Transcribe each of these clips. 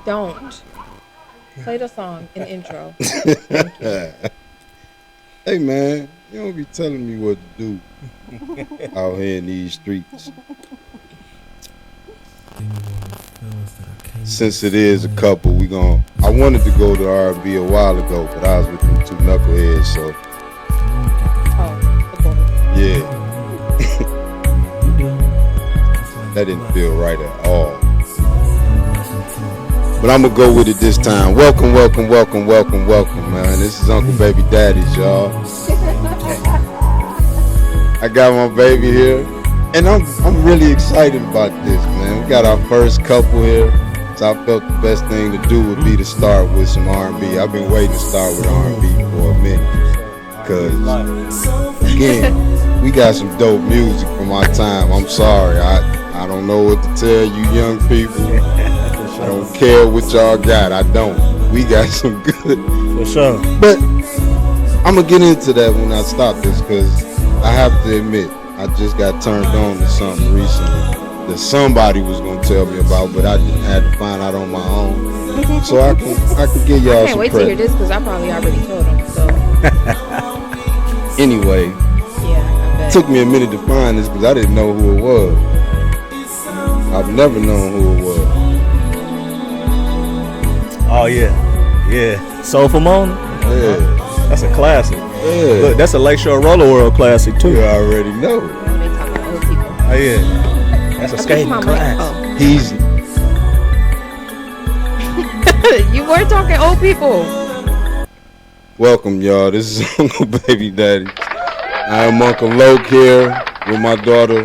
Don't play the song in intro. Hey man, you don't be telling me what to do out here in these streets. Since it is a couple, I wanted to go to R&B a while ago, but I was with them two knuckleheads, so yeah, that didn't feel right at all. But I'm gonna go with it this time. Welcome, man. This is Uncle Baby Daddy's, y'all. I got my baby here, and I'm really excited about this, man. We got our first couple here, so I felt the best thing to do would be to start with some R&B. I've been waiting to start with R&B for a minute, cause again, we got some dope music from our time. I'm sorry, I don't know what to tell you young people. I don't care what y'all got. I don't. We got some good. For sure. But I'm going to get into that when I stop this, because I have to admit, I just got turned on to something recently that somebody was going to tell me about, but I just had to find out on my own. So I can give y'all I can't wait to hear this, because I probably already told them. So anyway, yeah, it took me a minute to find this because I didn't know who it was. I've never known who it was. Oh yeah. Soulful Mona. Yeah. That's a classic. Yeah. Look, that's a Lakeshore Roller World classic too. You already know. they talking to old people. Oh yeah. That's a skating class. Easy. You were talking old people. Welcome, y'all. This is Uncle Baby Daddy. I am Uncle Loke here with my daughter,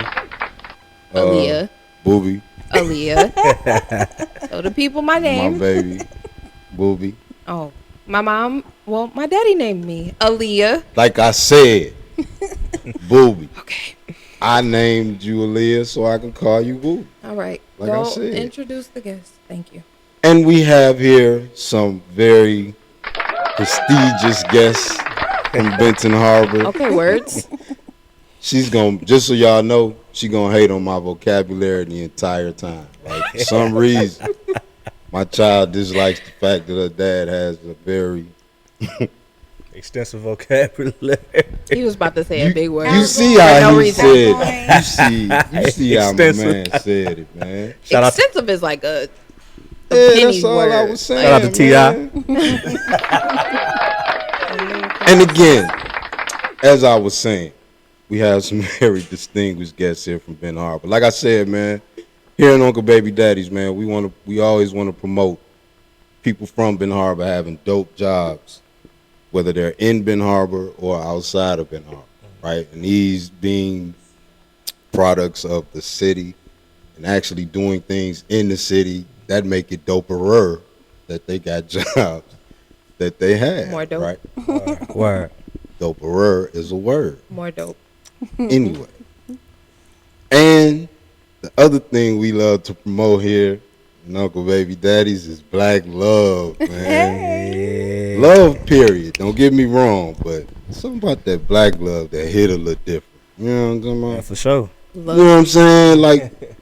Aaliyah. Booby. Aaliyah. So the people, my name. My baby, Booby. Oh, my mom. Well, my daddy named me Aaliyah. Like I said, Booby. Okay. I named you Aaliyah so I can call you Booby. All right. Like Go I said. introduce the guest. Thank you. And we have here some very prestigious guests from Benton Harbor. Okay, words. She's gonna, just so y'all know, she gonna hate on my vocabulary the entire time. Like, for some reason, my child dislikes the fact that her dad has a very Extensive vocabulary. He was about to say a big word. You see For how no he reason. said. You see how my man said it, man. Shout out to Extensive is like a Yeah, penny that's all word. I was saying. Shout out to T.I. And again, as I was saying, we have some very distinguished guests here from Ben Harbor. Like I said, man, here in Uncle Baby Daddy's, man, we always want to promote people from Ben Harbor having dope jobs, whether they're in Ben Harbor or outside of Ben Harbor, right? And these being products of the city and actually doing things in the city that make it doper that they got jobs that they have. More dope. Right? Word. Doper is a word. More dope. Anyway. And the other thing we love to promote here in Uncle Baby Daddy's is black love, man. Love, period. Don't get me wrong, but something about that black love that hit a little different. You know what I'm talking about? Yeah, for sure. You know what I'm saying? Like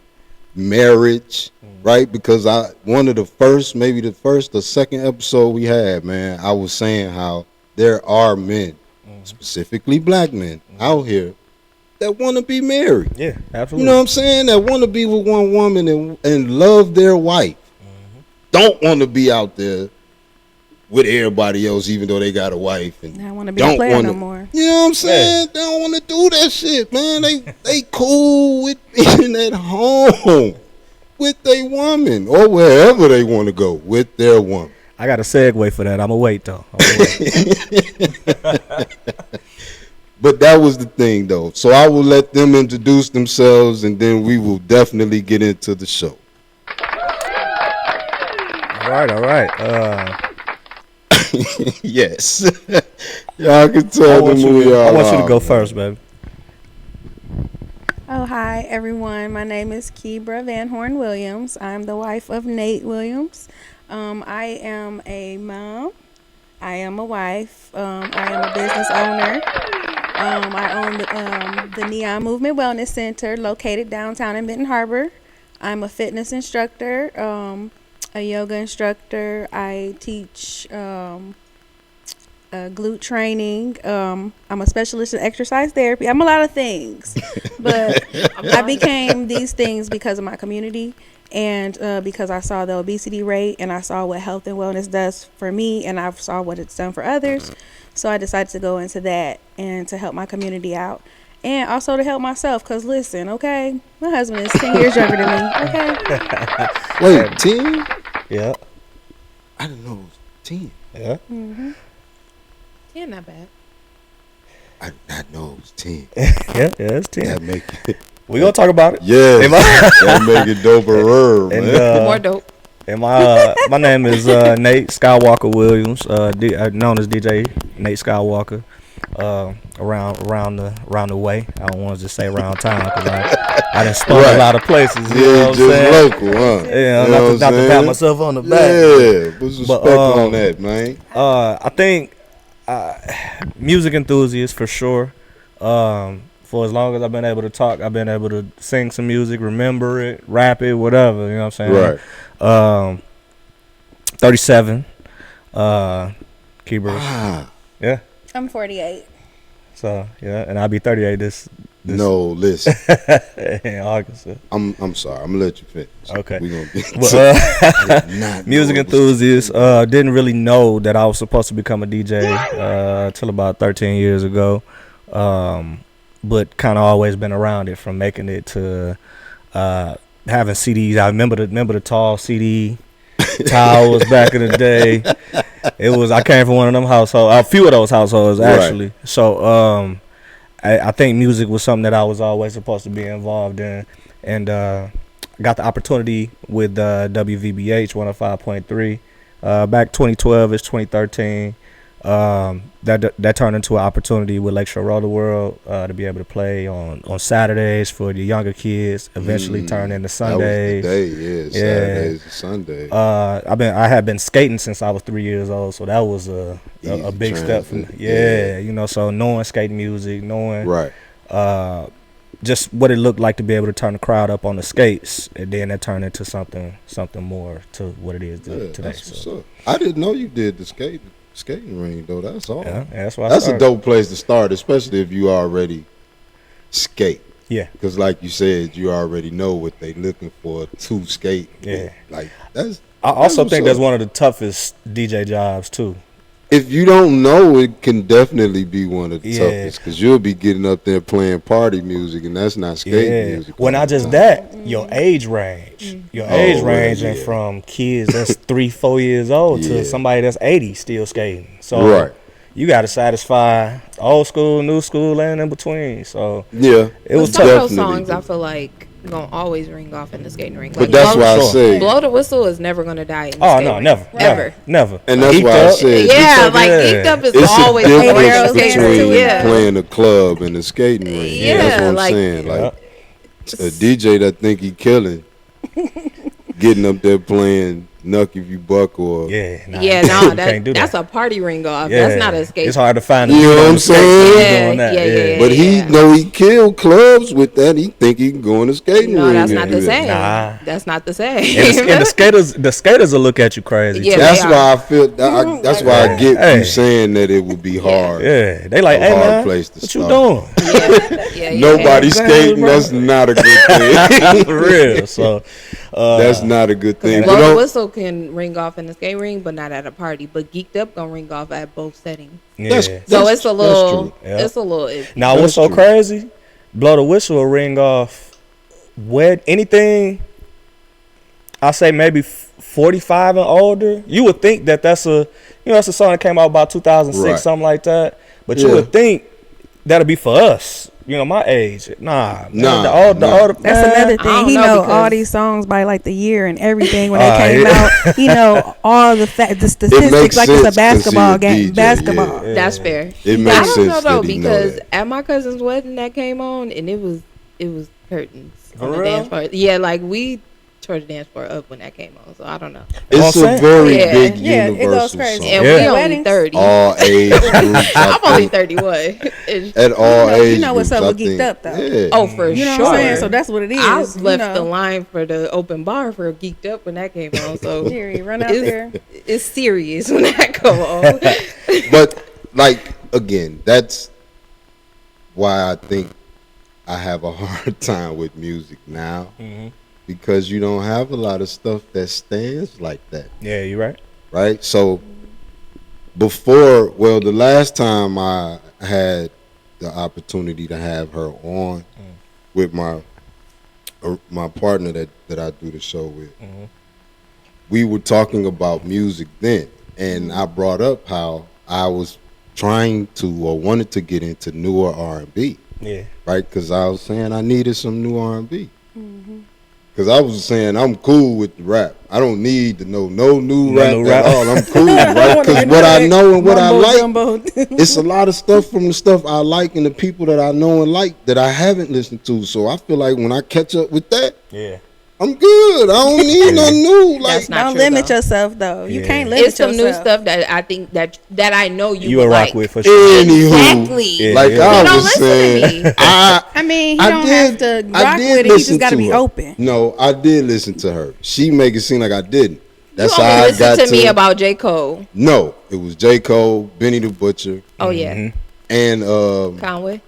marriage, right? Because one of the first, maybe the first or second episode we had, man, I was saying how there are men, specifically black men, out here that want to be married. Yeah, absolutely. You know what I'm saying? That want to be with one woman and love their wife. Don't want to be out there with everybody else, even though they got a wife. And I don't want to be a player no more. You know what I'm saying? They don't want to do that shit, man. They cool with being at home with their woman or wherever they want to go with their woman. I got a segue for that. I'm going to wait, though. But that was the thing, though. So I will let them introduce themselves, and then we will definitely get into the show. All right. Yes. Y'all can tell them who y'all are. I want you to go first, baby. Oh, hi, everyone. My name is Kebra Van Horn Williams. I'm the wife of Nate Williams. I am a mom. I am a wife. I am a business owner. I own the Neon Movement Wellness Center located downtown in Benton Harbor. I'm a fitness instructor, a yoga instructor. I teach glute training. I'm a specialist in exercise therapy. I'm a lot of things, but I became these things because of my community and because I saw the obesity rate and I saw what health and wellness does for me and I saw what it's done for others. So I decided to go into that and to help my community out. And also to help myself, because listen, okay, my husband is 10 years younger than me, okay? Wait, 10? Yeah. I didn't know it was 10. Yeah. Mm-hmm. Yeah, not bad. I did not know it was 10. Yeah, it's 10. That make it. We gonna talk about it. Yes. Am I- That make it doper, And, man. More dope. And my name is Nate Skywalker Williams, known as DJ Nate Skywalker. Around the way. I don't want to just say around town because I done spun Right. a lot of places. You know Yeah, what I'm just saying? local, huh? Yeah, You know not to pat what I'm myself on the back. saying? Yeah, put some But, respect on that, man. I think music enthusiast for sure. For as long as I've been able to talk, I've been able to sing some music, remember it, rap it, whatever. You know what I'm saying? Right. 37. Keyboard. Ah, Yeah. I'm 48. So yeah, and I'll be 38 this no, listen. in August. So. I'm sorry. I'm gonna let you finish. Okay. We gonna get Well, I did not know music it was enthusiast. Didn't really know that I was supposed to become a DJ till about 13 years ago. But kind of always been around it, from making it to having CDs. I remember the tall CD towers back in the day. I came from one of them households, a few of those households actually. Right. So I think music was something that I was always supposed to be involved in, and got the opportunity with WVBH 105.3 back 2012ish 2013. That turned into an opportunity with Lakeshore Roller World to be able to play on Saturdays for the younger kids. Eventually turned into Sundays. That was the day, yeah. Saturdays and Sundays. I had been skating since I was 3 years old, so that was a big step for me. Yeah, you know, so knowing skate music, knowing right. Just what it looked like to be able to turn the crowd up on the skates, and then that turned into something more to what it is today. That's what's up. I didn't know you did the skating ring though. That's all. Yeah, that's why. That's a dope place to start, especially if you already skate. Yeah, because like you said, you already know what they looking for to skate. Yeah, like that's. I also think that's one of the toughest DJ jobs too. If you don't know, it can definitely be one of the toughest, because you'll be getting up there playing party music, and that's not skating music. Well, not just that, your age range. Your age ranging from kids that's 3-4 years old to somebody that's 80 still skating. So you got to satisfy old school, new school, and in between. So it was some tough. of those songs I feel like gonna always ring off in the skating ring. But that's why I say Blow the Whistle is never gonna die in the skating ring. Never. And that's why I said Geeked Up is always it's a difference between playing a club and a skating ring. That's what I'm saying. Like a DJ that think he killing, getting up there playing Nuck If You Buck or that's a party ring off. That's not a skate. It's hard to find. You know what I'm saying? Yeah. But he know he killed clubs with that. He think he can go in the skating ring. No, that's not the same. That's not the same. And the skaters will look at you crazy. Yeah, that's why I feel. That's why I get you saying that it would be hard. Yeah, they like, hey man, place to what start. you doing? Nobody skating. That's not a good thing. For real. So that's not a good thing. Blow the Whistle can ring off in the skate ring, but not at a party. But Geeked Up gonna ring off at both settings. Yeah. So it's a little. It's a little. Now what's so crazy? Blow the Whistle will ring off. Anything? I say maybe 45 and older. You would think that's a song that came out about 2006, something like that. But you would think that'll be for us. My age. Nah. That's another thing. He know all these songs by like the year and everything when they came out. He know all the statistics like it's a basketball game. Basketball. Yeah. That's fair. It makes sense. I don't know though, because at my cousin's wedding that came on and it was curtains on the dance floor. Yeah, like we tore the dance floor up when that came on. So I don't know. It's All a set? very Yeah. big Yeah, it goes universal crazy. song. And Yeah. we only Weddings. 30. All age groups. I'm I only think, 31. at all You age know what's groups, up I with Geeked think. Up, though. Yeah. Oh, for You know sure. what I'm saying? So that's what it is. I you left know. the line for the open bar for Geeked Up when that came on. So Jerry, run out there. it's serious when that go on. But like again, that's why I think I have a hard time with music now, because you don't have a lot of stuff that stands like that, Yeah, you right. right? So before, well, the last time I had the opportunity to have her on with my partner that I do the show with, we were talking about music then, and I brought up how I was trying to or wanted to get into newer R&B, Yeah. right? Because I was saying I needed some new R&B. Because I was saying I'm cool with the rap. I don't need to know no new No rap new at rap. all. I'm cool, right? Because what I know and what I like, Jumbo. it's a lot of stuff from the stuff I like and the people that I know and like that I haven't listened to. So I feel like when I catch up with that, Yeah. I'm good. I don't need nothing new. Like, That's not Don't true, limit though. yourself though. You Yeah. can't limit It's some yourself. new stuff that I think that I know you You would would rock like. with for sure. anywho, Exactly. Yeah. like Yeah. I You don't was listen saying, to me. I mean, he don't have to rock with it. He just got to be her. open. No, I did listen to her. She make it seem like I didn't. That's you how only I listen got to me about J. Cole. No, it was J. Cole, Benny the Butcher, Oh yeah, and Conway.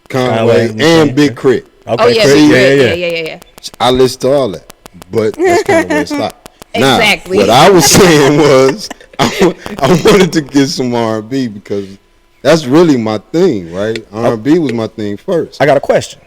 Conway, Conway, and Big Crit. Okay. Oh yeah, Chris, Big yeah, Crit. yeah, yeah. I listened to all that, but that's kind of where it stopped. Exactly. Now, what I was saying was, I wanted to get some R&B because that's really my thing, right? R&B was my thing first. I got a question.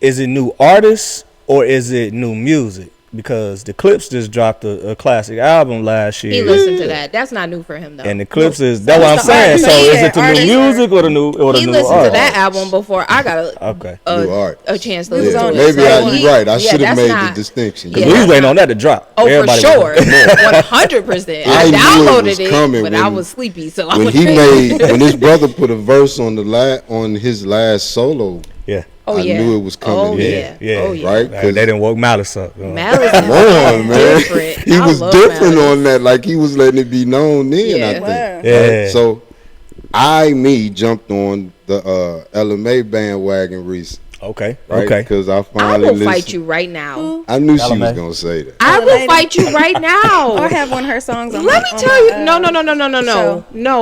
Is it new artists or is it new music? Because the Clips just dropped a classic album last He year. listened to that. That's not new for him though. And the Clips is that's what I'm it's the saying. artist. So is Yeah, it the new artist. music or the new he new listened to artist? that album before I got Okay. New art. a chance to We was listen on to it, it. Maybe so you're right. I yeah, should have that's made not- the distinction. Yeah. We was waiting on that to drop. Oh, Everybody for was sure, like, 100%. I I knew it downloaded was it, coming but I when- was sleepy, so I When was he made, when his brother put a verse on on his last solo, Yeah. Oh I yeah, knew it was coming. Oh Yeah, yeah, yeah. oh yeah. right? Like, they didn't woke Malice up. Malice Come on, man. different. He I was love different Malice. on that. Like he was letting it be known then. Yeah. I think. Wow. Yeah. Right? So, jumped on the LMA bandwagon recently, Okay. right? Okay. Because I I finally will fight listened. you right now. I knew she was LMA. gonna say that. I will Lady. fight you right Or now. have one of her songs on Let my- me on tell my,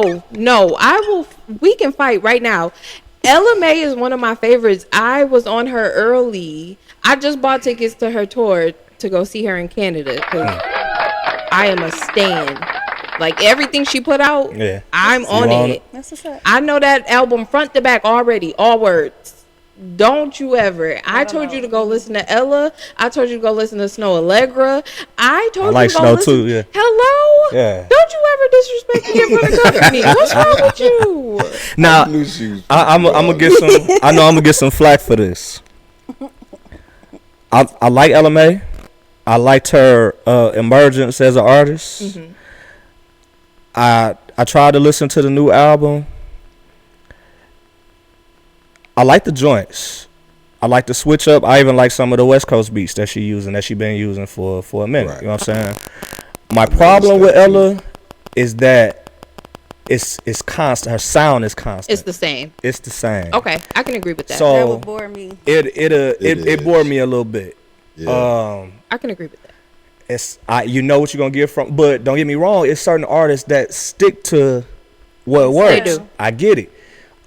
you, no. I will. We can fight right now. Ella May is one of my favorites. I was on her early. I just bought tickets to her tour to go see her in Canada because I am a stan. Like everything she put out, Yeah. I'm on on it. it? That's what's up. I know that album front to back already, all words. Don't you ever. I don't told know. you to go listen to Ella. I told you to go listen to Snow Allegra. I told I like you to go Snow listen. too, yeah. Hello? Yeah. Don't you ever disrespect me in front of company. What's wrong with you? Now I knew she was. I'm gonna get some. I know I'm gonna get some flack for this. I like LMA. I liked her emergence as an artist. I tried to listen to the new album. I like the joints. I like the switch up. I even like some of the West Coast beats that she been using for a minute. Right. You know what I'm saying? My problem with Ella is that it's constant. Her sound is constant. It's the same. It's the same. Okay, I can agree with that. So- That would bore me. It is. bored me a little bit. Yeah. I can agree with that. It's you know what you're gonna get from, but don't get me wrong. It's certain artists that stick to what works. do. I get it.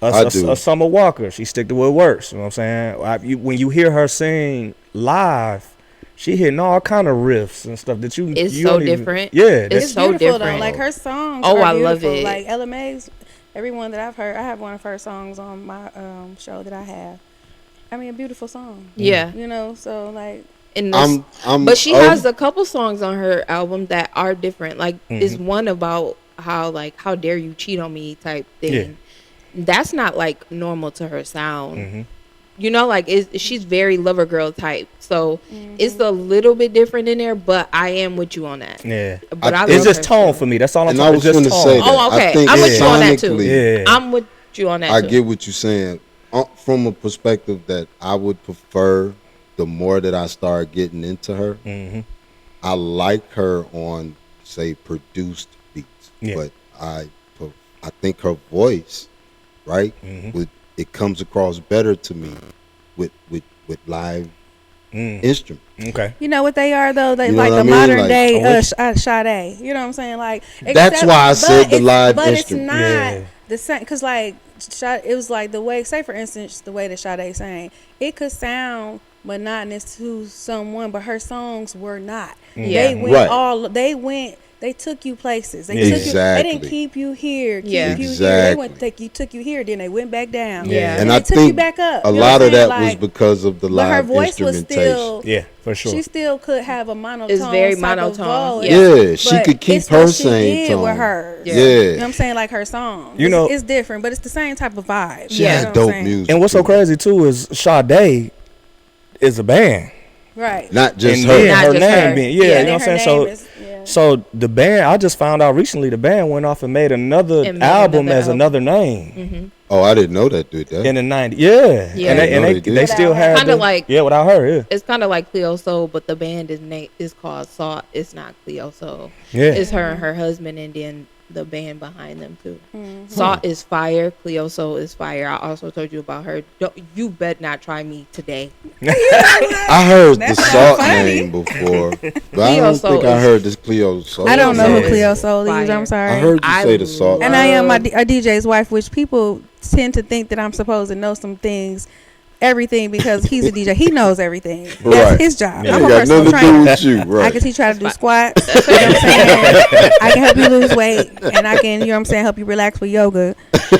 I do. A Summer Walker, she stick to what works. You know what I'm saying? When you hear her sing live, she hitting all kind of riffs and stuff that you. It's you so don't even- different. Yeah, It's that's, so beautiful different. though. Like her songs. Oh, are I love beautiful. it. Like Ella May's, everyone that I've heard, I have one of her songs on my show that I have. I mean, a beautiful song. Yeah. You know, so like. In this, I'm but she of- has a couple songs on her album that are different. Like, is one about how dare you cheat on me type thing. That's not like normal to her sound. You know, like she's very lover girl type. So it's a little bit different in there, but I am with you on that. yeah. But I It's love just her tone too. for me. That's all I'm And talking I about. was Just going to tone. say that. Oh, okay. I think I'm with you on that too. sonically, Yeah. I'm with you on that I too. get what you're saying from a perspective that I would prefer the more that I start getting into her, Mm-hmm. I like her on, say, produced beats. Yeah. But I think her voice, right, Mm-hmm. it comes across better to me with live instruments. Okay. You know what they are though? They You know like what I the mean? modern Like, day Sade. You know what I'm saying? Like That's why I said the live but instrument. it's not Yeah. the same because like it was like the way, say for instance, the way that Sade sang, it could sound monotonous to someone, but her songs were not. Yeah. They went Right. They took you places. They Yeah. took you. They Exactly. didn't keep you here. Keep Yeah. you here. They Exactly. took you here. Then they went back down. Yeah. And And they I took think you back up. a You know lot what of I'm that saying? was Like, because of the but her live voice was instrumentation. still. Yeah, for sure. She still could have a monotone. It's very type of monotone. voice. Yeah, she But could keep it's her what she same did tone. with hers. Yeah. You know what I'm saying? Like her song. You know- it's different, but it's the same type of vibe. She You know had what I'm dope saying? music. And what's so too. crazy too is Sade is a band. Right. Not just And her. then Not her just name her. being Yeah, you then know what her I'm saying? name is- yeah. So the band, I just found out recently the band went off and made another And made album another as album. another name Oh, I didn't know that, dude. in the 90s. Yeah. Yeah. And I they, didn't know and they they did. still Without her. had Kinda the- like- yeah, without her, yeah. It's kind of like Cleo Soul, but the band is called Salt. It's not Cleo Soul. Yeah. It's her and her husband, and then the band behind them too. Salt is fire. Cleo Soul is fire. I also told you about her. You bet not try me today. I heard That's the so Salt funny. name before, but I Cleo don't Soul think I is- heard this Cleo Soul. I don't know who Soul Cleo is Soul is. fire. I'm sorry. I heard you I say the Salt. And I am love- a DJ's wife, which people tend to think that I'm supposed to know some things, everything, because he's a DJ. He knows everything. That's Right. his job. Yeah. I'm It a got personal nothing to do trainer. with you, right? I can teach you how to do squats. You know what I'm saying? I can help you lose weight, and I can, you know what I'm saying, help you relax with yoga.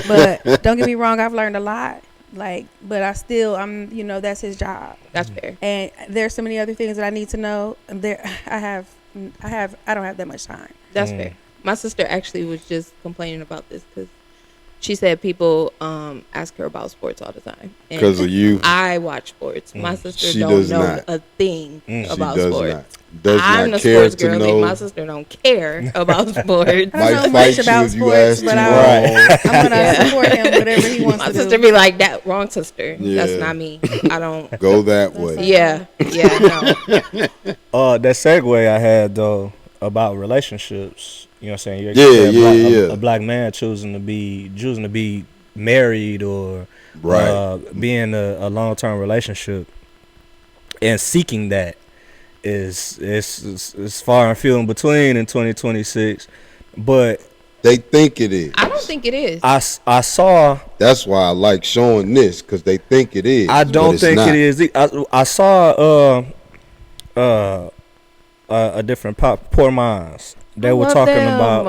But don't get me wrong, I've learned a lot. But I'm, that's his job. That's fair. And there's so many other things that I need to know. I don't have that much time. That's fair. My sister actually was just complaining about this because she said people ask her about sports all the time. And Because of you, I watch sports. My sister She don't does know not. a thing she about does sports. not. Does I'm not the care sports to girly. know. My sister don't care about sports. I don't Might know fight much you about if you sports, ask but too I'm gonna Yeah. support him whatever he wants My to sister do. be like, that wrong sister. That's Yeah. not me. I don't. Go that way. Yeah. No. That segue I had though about relationships, you know what I'm saying? You Yeah, said yeah. a black man choosing to be married or Right. being in a long-term relationship and seeking that is far and few in between in 2026. But They think it is. I don't think it is. I saw. That's why I like showing this, because they think it is. I but don't it's think not. it is. I saw a different Poor Minds. They I were love talking them. about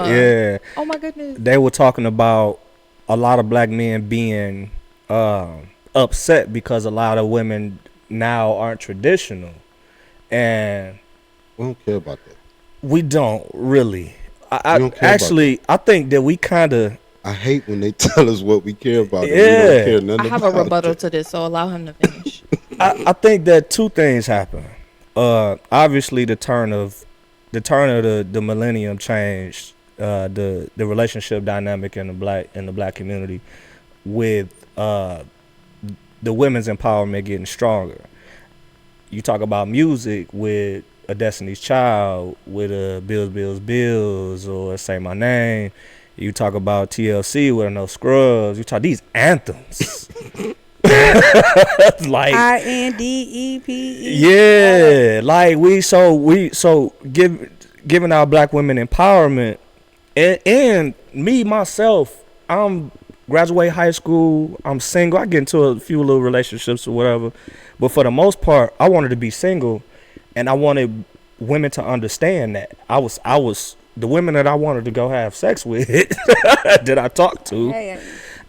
Oh my goodness. they were talking about a lot of black men being upset because a lot of women now aren't traditional, and We don't care about that. we don't really. I We don't care about actually I think that we kind of I hate when they tell us what we care about. And we Yeah. don't care nothing I have a about rebuttal it. to this, so allow him to finish. I think that two things happen. Obviously the turn of the millennium changed the relationship dynamic in the black community with the women's empowerment getting stronger. You talk about music with a Destiny's Child, with a Bills, or Say My Name. You talk about TLC with No Scrubs. You talk these anthems. Like INDEPE. yeah, like giving our black women empowerment, and me myself, I'm graduate high school, I'm single. I get into a few little relationships or whatever, but for the most part, I wanted to be single, and I wanted women to understand that I was the women that I wanted to go have sex with that I talked to. Hey,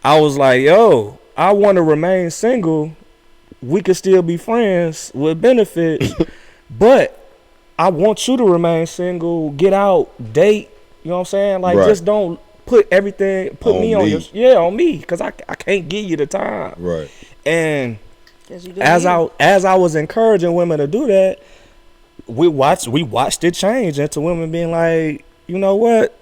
I was like, yo, I want to remain single. We could still be friends with benefits, but I want you to remain single, get out, date. You know what I'm saying? Like, Right. just don't put On me on me. on me, because I can't give you the time. Right. And 'cause you do as you. I was encouraging women to do that, we watched it change into women being like, you know what?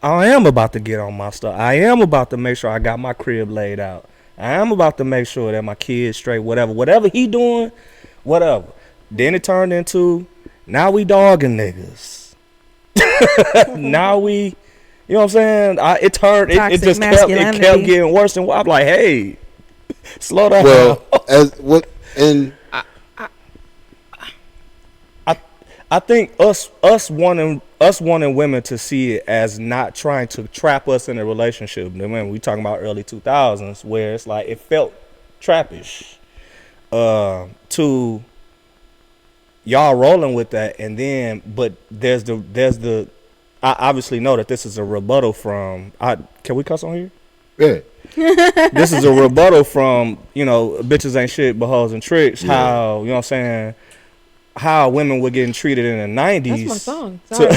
I am about to get on my stuff. I am about to make sure I got my crib laid out. I am about to make sure that my kids straight, whatever he doing, whatever. Then it turned into now we dogging niggas. Now we, you know what I'm saying? It turned. It Toxic just kept masculinity. getting worse and worse. I'm like, hey, slow down. Well, as what and I think us wanting women to see it as not trying to trap us in a relationship. When we talking about early 2000s, where it's like it felt trappish. To y'all rolling with that, and then but there's the I obviously know that this is a rebuttal from. Can we cuss on here? yeah, This is a rebuttal from, you know, bitches ain't shit but hoes and tricks. Yeah. How, you know what I'm saying, how women were getting treated in the 90s. That's my song. Sorry.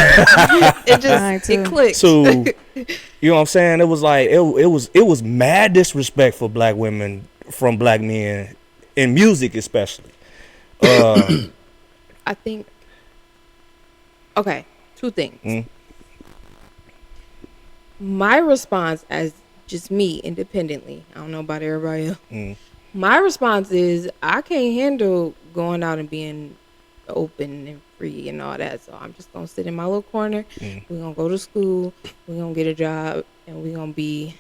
It clicked. So, you know what I'm saying? It was like it was mad disrespect for black women from black men in music, especially. I think. Okay, two things. My response, as just me independently, I don't know about everybody else. My response is I can't handle going out and being open and free and all that. So I'm just gonna sit in my little corner. We're gonna go to school. We're gonna get a job, and we're gonna be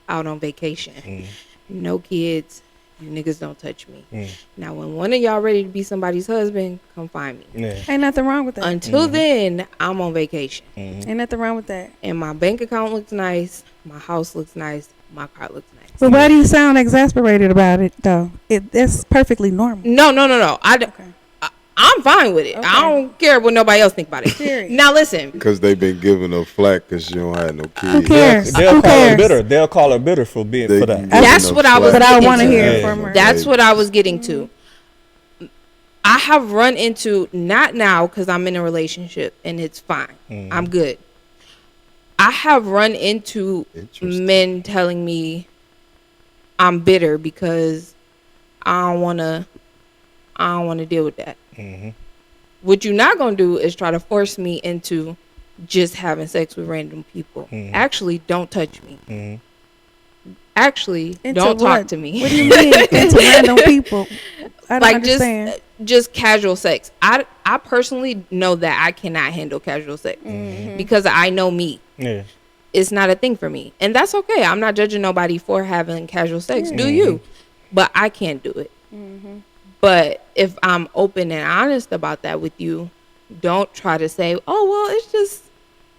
out on vacation. No kids. You niggas don't touch me. Now, when one of y'all ready to be somebody's husband, come find me. Yeah. Ain't nothing wrong with that. Until then, I'm on vacation. Ain't nothing wrong with that. And my bank account looks nice. My house looks nice. My car looks nice. But why do you sound exasperated about it, though? That's perfectly normal. No. Okay. I'm fine with it. Okay. I don't care what nobody else think about it. Period. Now, listen. because they've been giving her flack because she don't have no kids. Who cares? They'll Who call her cares? bitter. They'll call her bitter for being They for that. giving That's her what I was flack. But I getting want to to. hear Yeah. it from her. That's what I was getting to. I have run into, not now because I'm in a relationship and it's fine. I'm good. I have run into Interesting. men telling me I'm bitter because I don't want to deal with that. What you're not going to do is try to force me into just having sex with random people. Actually, don't touch me. Actually, Into don't talk what? to me. What do you mean? Into random people? I don't Like understand. just casual sex. I personally know that I cannot handle casual sex because I know me. Yeah. It's not a thing for me, and that's okay. I'm not judging nobody for having casual sex. Do you? But I can't do it. But if I'm open and honest about that with you, don't try to say, "Oh, well, it's just."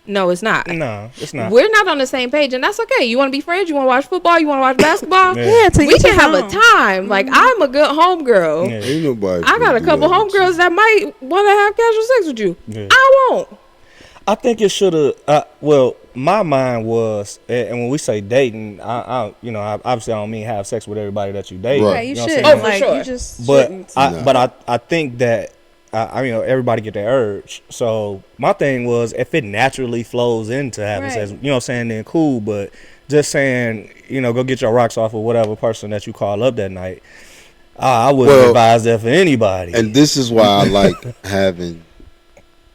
No, it's not. No, it's not. We're not on the same page, and that's okay. You want to be friends? You want to watch football? You want to watch basketball? Yeah. To We each can his have a own. time. Like, I'm a good homegirl. Yeah. Ain't nobody. I got a finna do couple that with you. homegirls that might want to have casual sex with you. Yeah. I won't. I think it should have. Well, my mind was, and when we say dating, I obviously I don't mean have sex with everybody that you date. Right. Yeah, you know what I'm should. saying? Oh, for like, sure. You just But shouldn't. I think that everybody get their urge. So my thing was, if it naturally flows into having sex, Right. you know what I'm saying, then cool. But just saying, go get your rocks off of whatever person that you call up that night, I wouldn't Well, advise that for anybody. And this is why I like having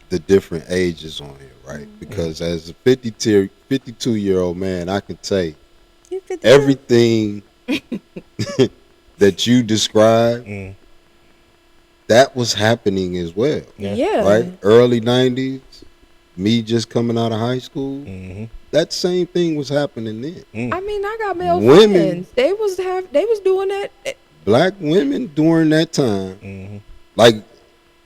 the different ages on here, right? Because as a 52-year-old man, I can say You 50 everything that you described, that was happening as well, Yeah. right? Early 90s, me just coming out of high school, that same thing was happening then. I mean, I got male Women- friends. They was doing that. Black women during that time, like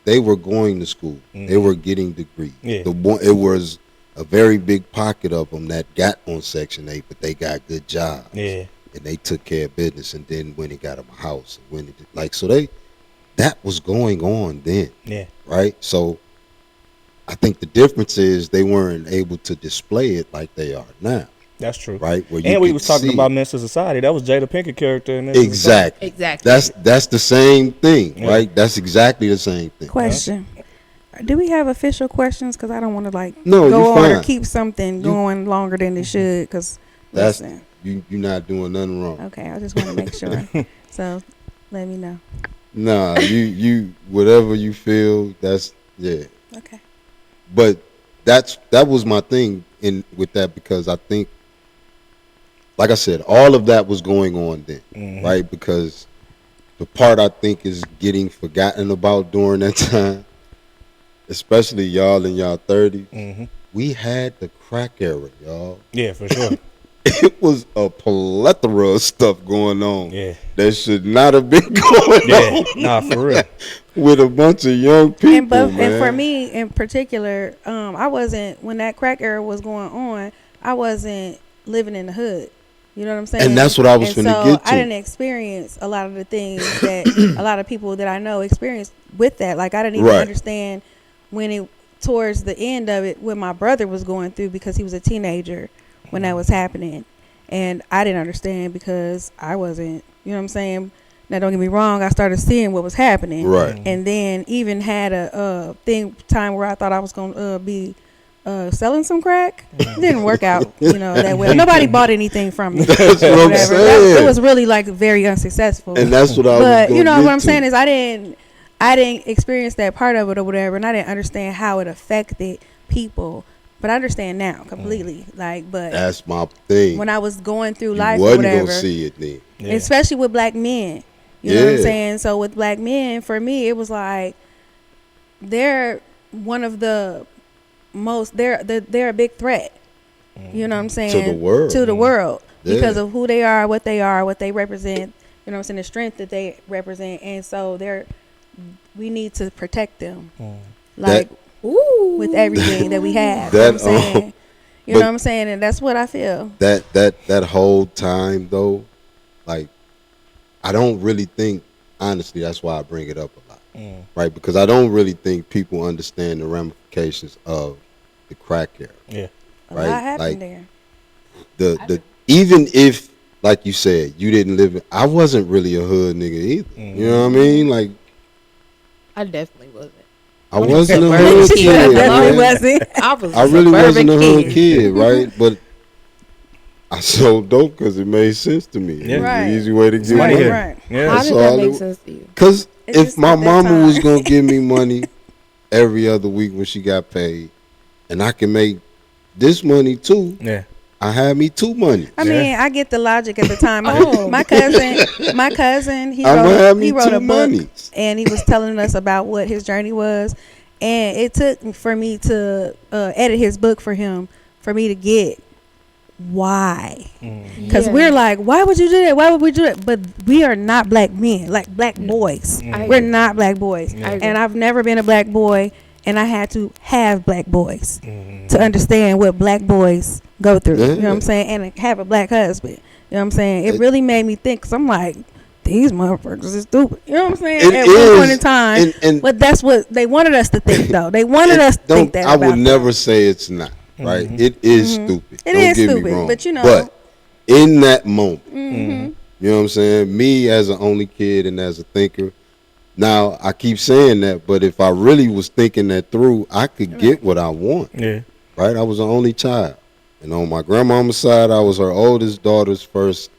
they were going to school, they were getting degrees. Yeah. It was a very big pocket of them that got on Section 8, but they got good jobs. Yeah. And they took care of business, and then when they got them a house, and when that was going on then, Yeah. right? So I think the difference is they weren't able to display it like they are now, That's true. right? Where And we could was talking see- about Men's Society. That was Jada Pinkett character in Men's Society. exactly. Exactly. That's the same thing, Yeah. right? That's exactly the same thing. Question. Do we have official questions? Because I don't want to No, go you're on or fine. keep something going longer than it should. Because That's listen, you're not doing nothing wrong. okay, I just want to make sure. So let me know. Nah, you whatever you feel, that's yeah. Okay. But that was my thing with that, because I think, like I said, all of that was going on then, right? Because the part I think is getting forgotten about during that time, especially y'all in y'all 30s, we had the crack era, y'all. Yeah, for sure. It was a plethora of stuff going on that should not have been going on. Nah, for real. With a bunch of young people, And for me in particular, I wasn't, when that crack era was going on, I wasn't living in the hood. You know what I'm saying? And that's what I was finna get to. I didn't experience a lot of the things that a lot of people that I know experienced with that. Like, I didn't even understand when it, towards the end of it, what my brother was going through, because he was a teenager when that was happening. And I didn't understand because I wasn't, you know what I'm saying? Now, don't get me wrong, I started seeing what was happening. Right. And then even had a time where I thought I was going to be selling some crack. It didn't work out, that way. Nobody bought anything from me. That's what I'm saying. It was really like very unsuccessful. And that's what I was But you know get what I'm to. saying is I didn't experience that part of it or whatever, and I didn't understand how it affected people. But I understand now completely. But That's my thing. when I was going through You life or wasn't whatever, gonna see it then. Yeah. especially with black men. You know what I'm saying? So with black men, for me, it was like they're one of the most. They're a big threat. You know what I'm saying? To the world. To the world, Yeah. because of who they are, what they represent. You know what I'm saying? The strength that they represent, and so we need to protect them, like with everything that we have. You know what I'm saying? You know what I'm saying? And that's what I feel. That whole time though, like, I don't really think, honestly, that's why I bring it up a lot, right? Because I don't really think people understand the ramifications of the crack era. Yeah. Right? A lot happened Like, there. even if, like you said, you didn't live in, I wasn't really a hood nigga either. You know what I mean? Like, I definitely wasn't. I wasn't a suburban hood kid. kid. Definitely man. wasn't. I really wasn't a hood kid. kid, right? But I sold dope because it made sense to me. It was Right. the easy way to get Money money. here. Right. Yeah. How That's did all that it make was. sense to you? Because It's if just my at that mama time. was going to give me money every other week when she got paid, and I can make this money too, Yeah. I had me two money. I mean, I get the logic at the time. Oh. My cousin, he I'ma have me wrote a two book, monies. and he was telling us about what his journey was, and it took for me to edit his book for him, for me to get why. Because Yeah. we're like, why would you do that? Why would we do it? But we are not black men, like black boys. I We're agree. not black boys. I agree. And I've never been a black boy, and I had to have black boys to understand what black boys go through. You know what I'm saying? And have a black husband. You know what I'm saying? It really made me think, because I'm like, these motherfuckers is stupid. You know what I'm saying? It At one is, point in time. and But that's what they wanted us to think, though. They wanted us to think that I about would never say it's not, right? It is stupid. It Don't is get stupid, me wrong. but you know. But in that moment, you know what I'm saying? Me as an only kid and as a thinker, now I keep saying that, but if I really was thinking that through, I could get what I want, Yeah. right? I was an only child. And on my grandmama's side, I was her oldest daughter's first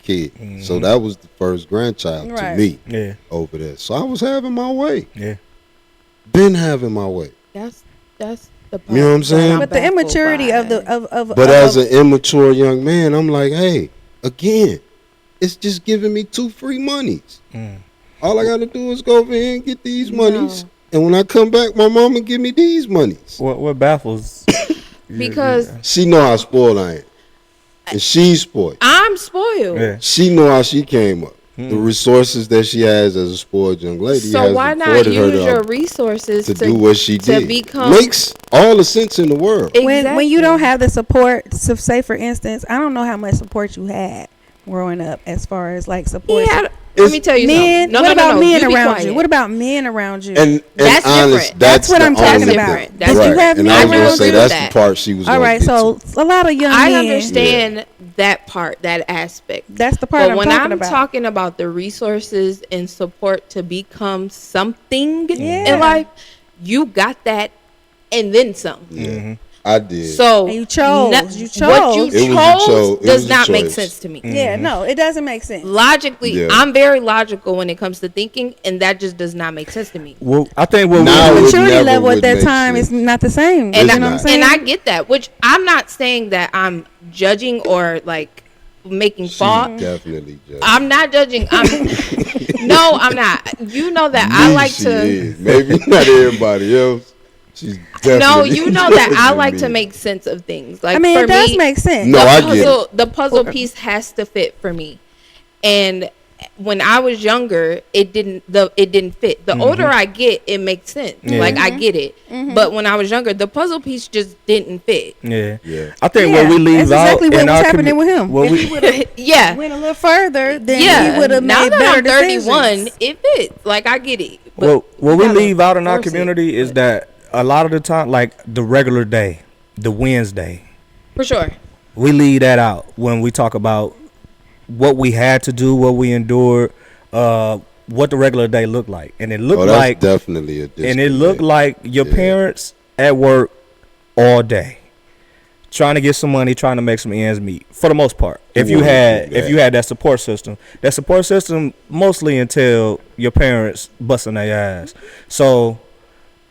kid. So that was the first grandchild Right. to me Yeah. over there. So I was having my way. Yeah. Been having my way. That's the part. You know what I'm saying? that But the baffled immaturity by. of the But as an immature young man, I'm like, hey, again, it's just giving me 2 free monies. All I gotta do is go over here and get these monies. And when I come back, my mama give me these monies. What baffles? Because She know how spoiled I am. And she's spoiled. I'm spoiled. Yeah. She know how she came up. The resources that she has as a spoiled young lady So has why not afforded her use your to, resources to do what she to did. become Makes all the sense in the world. when you don't have the support, so say for instance, I don't know how much support you had growing up as far as like support. Let me tell you Men, something. what about men You be around quiet. you? What about men around you? And That's honest, different. that's That's what the I'm talking only about. thing. That's Did you have and men I was gonna around say you? that's that. the part she was All gonna right, get so to. a lot of young I men. understand that part, that aspect. That's the part But I'm when talking I'm about. talking about the resources and support to become something Yeah. in life, you got that and then some. Yeah, I did. So And you chose. You What you chose. It was a chose it does was a not make choice. sense to me. Yeah, no, it doesn't make sense. Logically, Yeah. I'm very logical when it comes to thinking, and that just does not make sense to me. Well, I think what Now The it maturity never level at would that make time sense. is not the same. And you It's know what I'm not. saying? And I get that, which I'm not saying that I'm judging or like making She's fault. definitely judging. I'm not judging. No, I'm not. You know that I Me, like she to. is. Maybe not everybody else. She's definitely. No, you know that I judging like me. to make sense of things. Like I mean, for it does me, make sense. No, I get puzzle, it. the puzzle piece has to fit for me. And when I was younger, it didn't fit. The older I get, it makes sense. Yeah. Like I get it. But when I was younger, the puzzle piece just didn't fit. Yeah. Yeah. I think Yeah, what we leave that's exactly out what in was our happening with him. What If we, he would have Yeah. went a little further, then Yeah. he would have Now made that better I'm 31, decisions. it fits. Like I get it. But well, what you we gotta leave out in our force it. community is that a lot of the time, like the regular day, the Wednesday, For sure. we leave that out when we talk about what we had to do, what we endured, what the regular day looked like, and it looked Oh, that's like, definitely a disconnect. and it looked like your Yeah. parents at work all day, trying to get some money, trying to make some ends meet. For the most part, if you wouldn't had do that? that support system mostly until your parents busting their ass. So,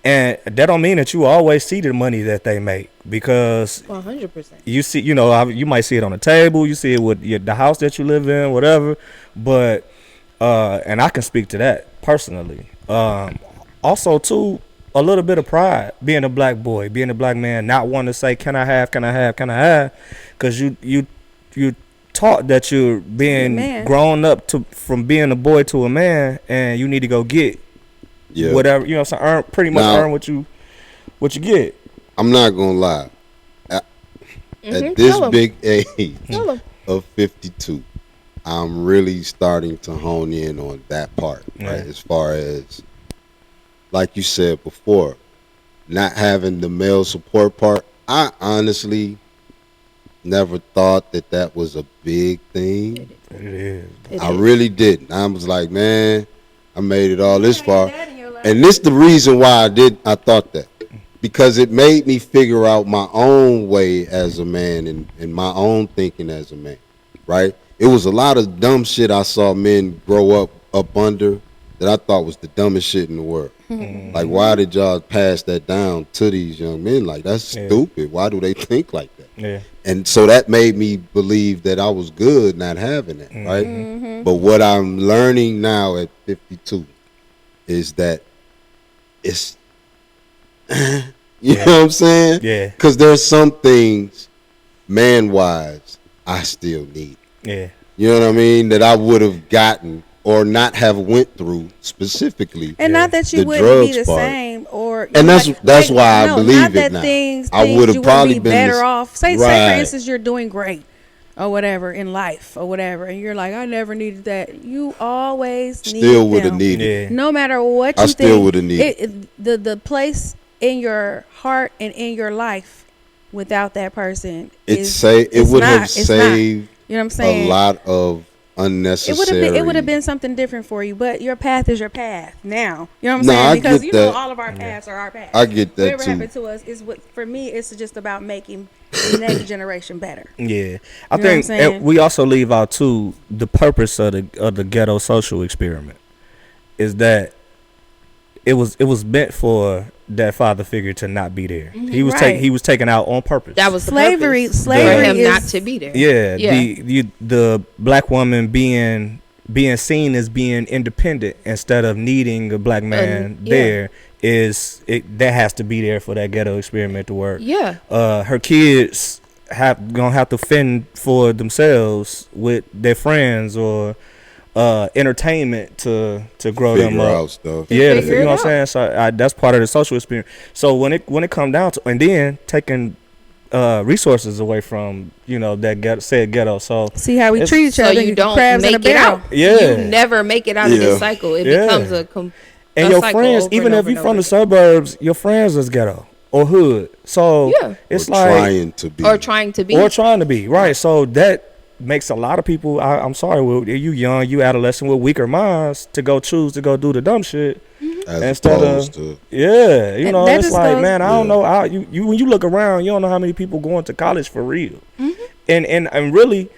and that don't mean that you always see the money that they make, because 100%. you see, you might see it on the table, you see it with the house that you live in, whatever. But and I can speak to that personally. Also, too, a little bit of pride, being a black boy, being a black man, not wanting to say, "Can I have? Can I have? Can I have?" Because you taught that you're being Man. grown up from being a boy to a man, and you need to go get Yeah. whatever, so pretty much Now- earn what you get. I'm not gonna lie. At Mhm, this tell 'em. big age Tell 'em. of 52, I'm really starting to hone in on that part, right? Yeah. As far as, like you said before, not having the male support part. I honestly never thought that was a big thing. It is. I really didn't. I was like, man, I made it all this far. And this the reason why I thought that. Because it made me figure out my own way as a man and my own thinking as a man, right? It was a lot of dumb shit I saw men grow up under that I thought was the dumbest shit in the world. Like, why did y'all pass that down to these young men? Like, that's Yeah. stupid. Why do they think like that? Yeah. And so that made me believe that I was good not having it, right? But what I'm learning now at 52 is that it's, you know what I'm saying? Yeah. Because there's some things, man-wise, I still need. Yeah. You know what I mean? That I would have gotten or not have went through specifically. And not that you The wouldn't be drugs the part. same, or And that's why I no, believe not it that now. Things I things would've you probably would be been better this- off. Say Right. for instance, you're doing great or whatever in life or whatever, and you're like, I never needed that. You always Still would have them. needed. Yeah. No matter what you I think, still woulda needed. the place in your heart and in your life without that person. It is, it it's would not- have it's not. saved You know what I'm saying? a lot of unnecessary. It would have been something different for you, but your path is your path now. You know what I'm No, saying? I Because get you know that. all of our paths are our paths. I get that Whatever too. happened to us is what for me. It's just about making the next generation better. Yeah, I You know what I'm think saying? we also leave out too the purpose of the ghetto social experiment is that it was meant for that father figure to not be there. He was Right. he was taken out on purpose. That was the Slavery- purpose, slavery for him is- not to be there. yeah. Yeah. The black woman being seen as being independent instead of needing a black man Yeah. there that has to be there for that ghetto experiment to work. Yeah. Her kids gonna have to fend for themselves with their friends or entertainment to grow them Figure up. out stuff. Yeah, figure you it know what I'm saying. So that's part of the social experience. So when it come down to, and then taking resources away from that said ghetto. So See how we It's- treat each So other. you don't crabs in a make it barrel. out. Yeah. You never make it out of Yeah. this cycle. It Yeah. becomes and a your cycle friends, over even and if over you're and from the over. suburbs, your friends is ghetto or hood. So Yeah. it's Or like trying to be. or trying to be. or trying to be right. So that makes a lot of people. I'm sorry, you young, you adolescent with weaker minds to choose to go do the dumb shit. as instead opposed of- to Yeah, you And know, that it's just like, goes- man, I don't Yeah. know. You when you look around, you don't know how many people going to college for real. And really,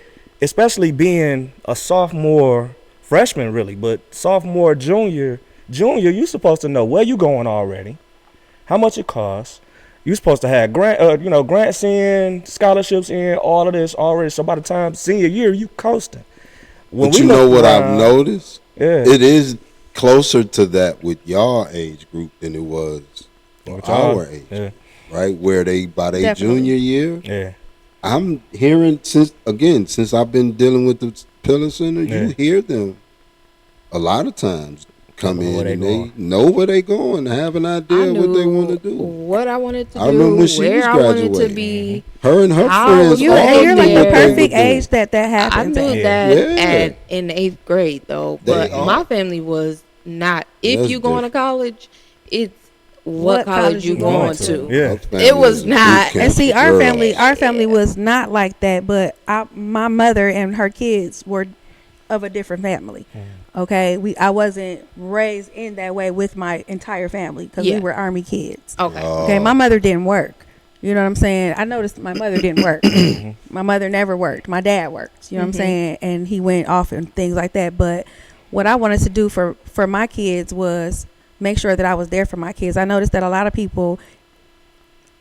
especially being a sophomore, freshman, really, but sophomore, junior, you supposed to know where you going already, how much it costs, You supposed to have grants in, scholarships in, all of this already. So by the time senior year, you coasting. But you know what I've noticed? Yeah. It is closer to that with y'all age group than it was for our age. Yeah. Right? Where they, by their Definitely. junior year, Yeah. I'm hearing, since I've been dealing with the Pillar Center, Yeah. you hear them a lot of times come Know where in they and going. they know where they going, have an idea what they want to do. what I wanted to I remember do, when she was where I wanted to graduating. be. Her and her How friends, you- all and You're knew like what the they were perfect doing. age that I happens. knew at. that Yeah. in the 8th grade though, They but are. my family was not. If That's you going to different. college, it's what college you going to. Yeah. Her family It was is a not- boot camp And see, for our girls. family was not like that. But my mother and her kids were of a different family. Okay, I wasn't raised in that way with my entire family because Yeah. we were Army kids. Okay. Okay, my mother didn't work. You know what I'm saying? I noticed my mother didn't work. My mother never worked. My dad worked. You know what I'm saying? And he went off and things like that. But what I wanted to do for my kids was make sure that I was there for my kids. I noticed that a lot of people,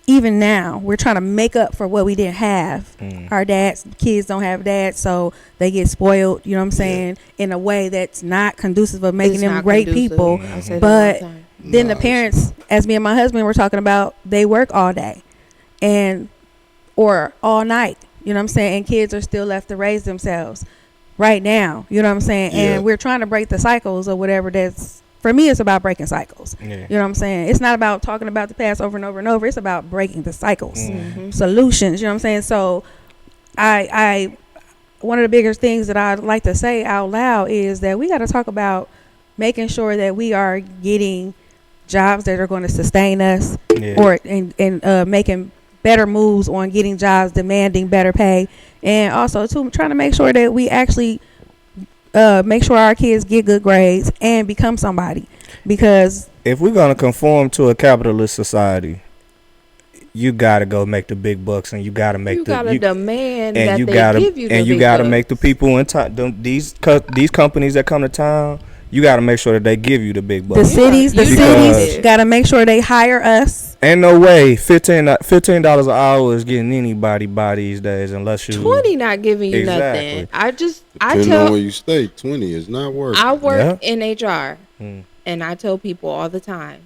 even now, we're trying to make up for what we didn't have. Our kids don't have dads, so they get spoiled. You know what I'm saying? In a way that's not conducive of making It's them not great conducive. people. I say that But all the time. then the Nice. parents, as me and my husband were talking about, they work all day or all night. You know what I'm saying? And kids are still left to raise themselves right now. You know what I'm saying? Yeah. And we're trying to break the cycles or whatever. That's, for me, it's about breaking cycles. Yeah. You know what I'm saying? It's not about talking about the past over and over and over. It's about breaking the cycles, solutions. You know what I'm saying? So I one of the biggest things that I'd like to say out loud is that we got to talk about making sure that we are getting jobs that are going to sustain us, Yeah. or and making better moves on getting jobs demanding better pay, and also too trying to make sure that we actually make sure our kids get good grades and become somebody, because If we're gonna conform to a capitalist society, you gotta go make the big bucks, and you gotta make You gotta demand that and you they gotta give you the and you big gotta bucks. make the people in town, these companies that come to town, you gotta make sure that they give you the big the bucks. cities Because- got to make sure they hire us. Ain't no way $15 an hour is getting anybody by these days unless you 20 not giving you Exactly. nothing. I Depending on tell where you stay, 20 is not working. I work Yeah. in HR, Mm. and I tell people all the time,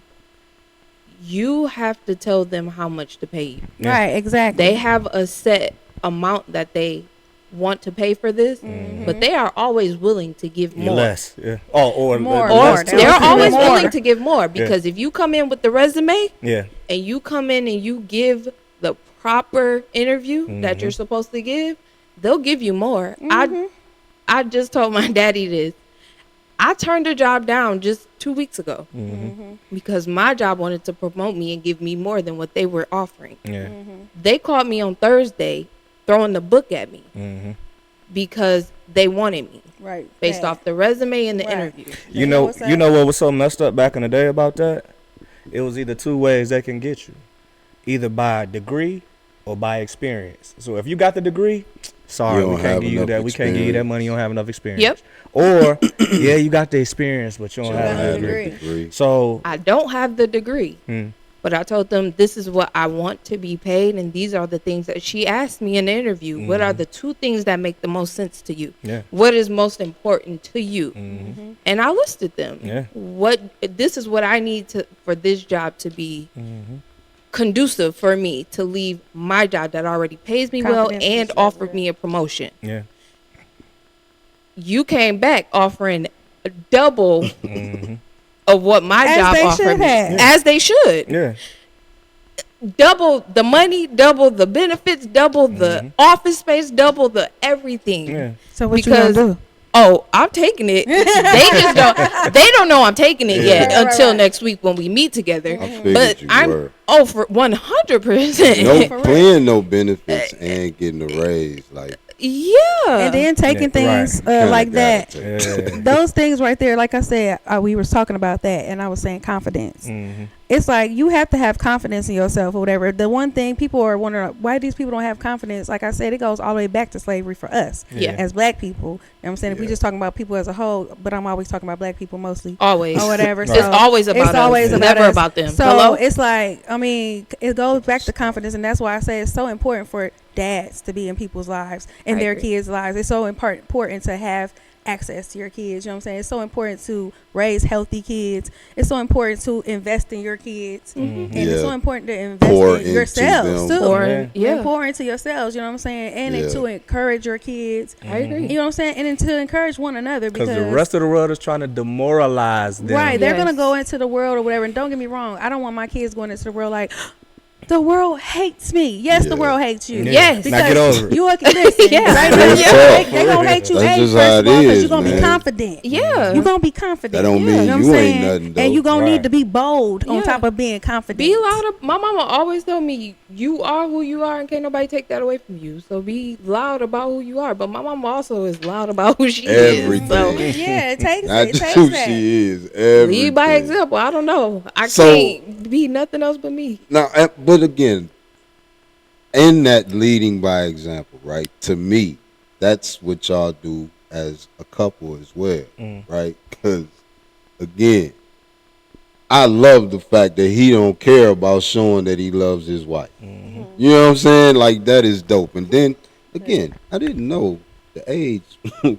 you have to tell them how much to pay you. Yeah. Right, exactly. They have a set amount that they want to pay for this, but they are always willing to give more. less. Yeah. Oh, or More. less Or too. they're More. always More. willing to give more because if you come in with the resume Yeah. and you come in and you give the proper interview that you're supposed to give, they'll give you more. I just told my daddy this. I turned a job down just 2 weeks ago because my job wanted to promote me and give me more than what they were offering. Yeah. They called me on Thursday throwing the book at me because they wanted me right based off the resume and the Right. interview. You know, what's you up? know what was so messed up back in the day about that? It was either two ways they can get you, either by degree or by experience. So if you got the degree, sorry, You we don't can't have give you enough that. We can't give you that experience. money. You don't have enough experience. Yep. Or yeah, you got the experience, but you don't So have I the have degree. a degree. So I don't have the degree, but I told them this is what I want to be paid, and these are the things that she asked me in the interview. What are the two things that make the most sense to you? yeah, What is most important to you? And I listed them. Yeah. This is what I need for this job to be conducive for me to leave my job that already pays me well Confidence and is offered everywhere. me a promotion. yeah, You came back offering double of what my As job they offered should me, have. as they should. yeah. Double the money, double the benefits, double the office space, double the everything. Yeah. So what Because- you gonna do? Oh, I'm taking it. They don't know I'm taking it yet Right, until right. next week when we meet together. I figured But you I'm were. for 100%. No paying no benefits and getting a raise. Like Yeah. And then taking Yeah, things Kinda like gotta that. take- Yeah. Those things right there, like I said, we was talking about that, and I was saying confidence. Mhm. It's like you have to have confidence in yourself or whatever. The one thing people are wondering why these people don't have confidence, like I said, it goes all the way back to slavery for us Yeah. as black people. You know what I'm saying? If we Yeah. just talking about people as a whole, but I'm always talking about black people mostly Always. or whatever. Right. So It's always about it's always us. about Never us. about them. So Hello? it's like, I mean, it goes back to confidence, and that's why I say it's so important for dads to be in people's lives and I their agree. kids' lives. It's so important to have access to your kids. You know what I'm saying? It's so important to raise healthy kids. It's so important to invest in your kids, Mhm. and it's so Yeah. important to invest Pour in into yourselves them. too. Or, Yeah. yeah. And pour into yourselves. You know what I'm saying? And Yeah. to encourage your kids. I agree. You know what I'm saying? And then to encourage one another Because because the rest of the world is trying to demoralize them. right, they're gonna Yes. go into the world or whatever. And don't get me wrong, I don't want my kids going into the world like the world hates me. Yes, the Yeah. world hates you. Yeah. Yes. Now get over it. You are listen, Yeah. right Real now, talk. they gonna hate you. That's just First how of it all, because is, you're gonna be man. confident. Yeah. You're gonna be confident. That don't You mean know what you I'm ain't saying? nothing, though. And you're gonna Right. need to be bold on Yeah. top of being confident. Be loud. My mama always told me, you are who you are and can't nobody take that away from you. So be loud about who you are. But my mama also is loud about who she Everything. is. So Yeah, it takes Not it. It just takes who that. she is. Everything. lead by example. I don't know. I So- can't be nothing else but me. Now, but again, in that leading by example, right? To me, that's what y'all do as a couple as well, right? Because again, I love the fact that he don't care about showing that he loves his wife. You know what I'm saying? Like that is dope. And then again, I didn't know the age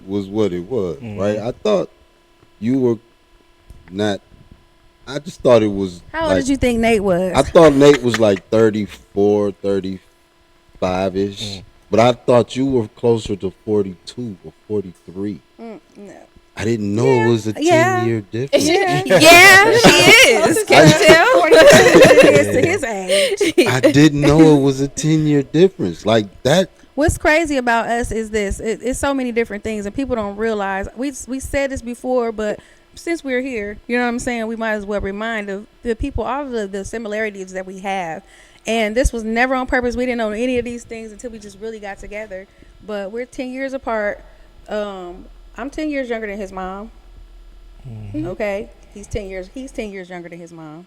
was what it was, right? I thought you were not. I just thought it was. How old like, did you think Nate was? I thought Nate was like 34, 35-ish. But I thought you were closer to 42 or 43. no. I didn't know it was a 10-year difference. Yeah. Yeah, she is. Can you tell? 42 is to his age. I didn't know it was a 10-year difference. Like that. What's crazy about us is this: it's so many different things, and people don't realize. We said this before, but since we're here, you know what I'm saying, we might as well remind the people all of the similarities that we have. And this was never on purpose. We didn't know any of these things until we just really got together. But we're 10 years apart. I'm 10 years younger than his mom. Okay, he's 10 years. He's 10 years younger than his mom.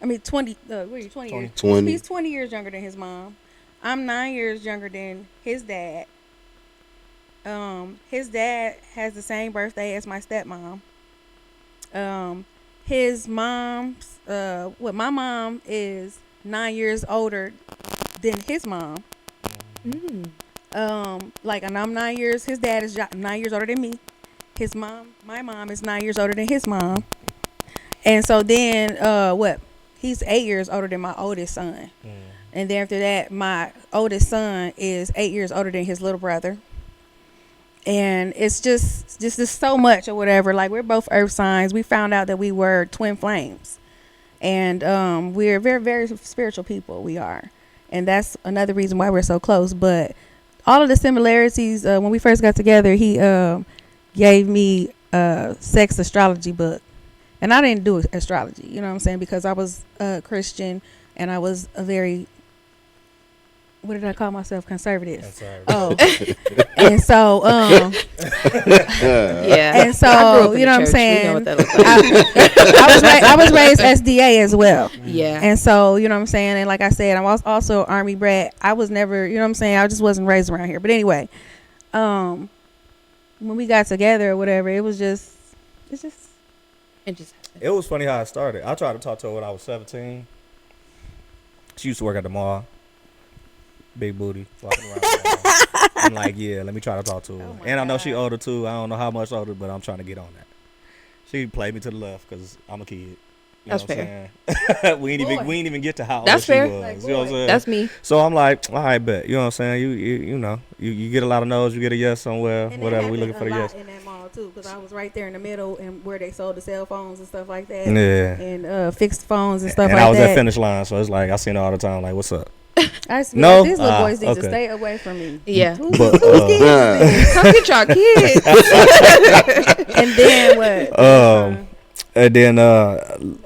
I mean 20. What are you? 20 years. 20. He's 20 years younger than his mom. I'm 9 years younger than his dad. His dad has the same birthday as my stepmom. His mom's my mom is 9 years older than his mom. And I'm 9 years. His dad is 9 years older than me. My mom is 9 years older than his mom. And so then, he's 8 years older than my oldest son. And then after that, my oldest son is 8 years older than his little brother. And it's just so much or whatever. Like, we're both earth signs. We found out that we were twin flames. And we're very, very spiritual people. We are. And that's another reason why we're so close. But all of the similarities, when we first got together, he gave me a sex astrology book. And I didn't do astrology, you know what I'm saying? Because I was a Christian and I was a very, what did I call myself? Conservative. Oh. And so, Yeah. And so, I grew up in you know the what I'm church. We know what saying? that looks like. I was raised SDA as well. Yeah. And so, you know what I'm saying? And like I said, I was also Army brat. I was never, you know what I'm saying? I just wasn't raised around here. But anyway, when we got together or whatever, it's just, It just It was funny how it started. I tried to talk to her when I was 17. She used to work at the mall. Big booty, walking around. The mall. I'm like, yeah, let me try to talk to her. Oh my And I know she God. older too. I don't know how much older, but I'm trying to get on that. She played me to the left because I'm a kid. You That's know what I'm saying? we ain't even get to how That's old fair. she was. Like, you know what I'm boy. saying? that's me. So I'm like, all right, bet. You know what I'm saying? You know, you get a lot of no's, you get a yes somewhere, And whatever. that We looking for the happened yes. a lot in that mall too, because I was right there in the middle and where they sold the cell phones and stuff like that. Yeah. And fixed phones and stuff And like I was that. at finish line, so it's like I seen her all the time. Like, what's up? I used to be No? like, these little Ah, boys need okay. to stay away from me. Yeah. Who's But, these kids? Come get your kids. And then what? And then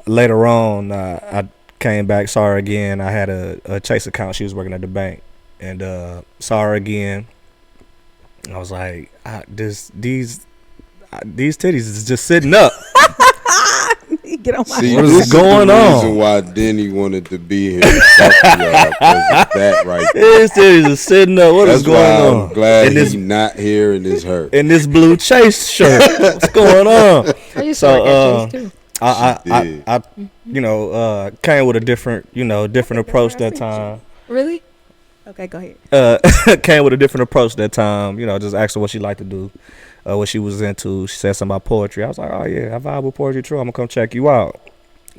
later on, I came back, saw her again. I had a Chase account. She was working at the bank, and saw her again. I was like, these titties is just sitting up. Get on my See, What is this going is the on? reason why Denny wanted to be here to talk to y'all, because of that right there. These titties is sitting up. What is That's why going on? I'm glad And he's not here and it's hurt. in this blue Chase shirt. What's going on? I used So, to work at Chase too. I came with a different approach that time. Really? Okay, go ahead. Came with a different approach that time. Just asked her what she liked to do, what she was into. She said something about poetry. I was like, oh yeah, I vibe with poetry too. I'm gonna come check you out.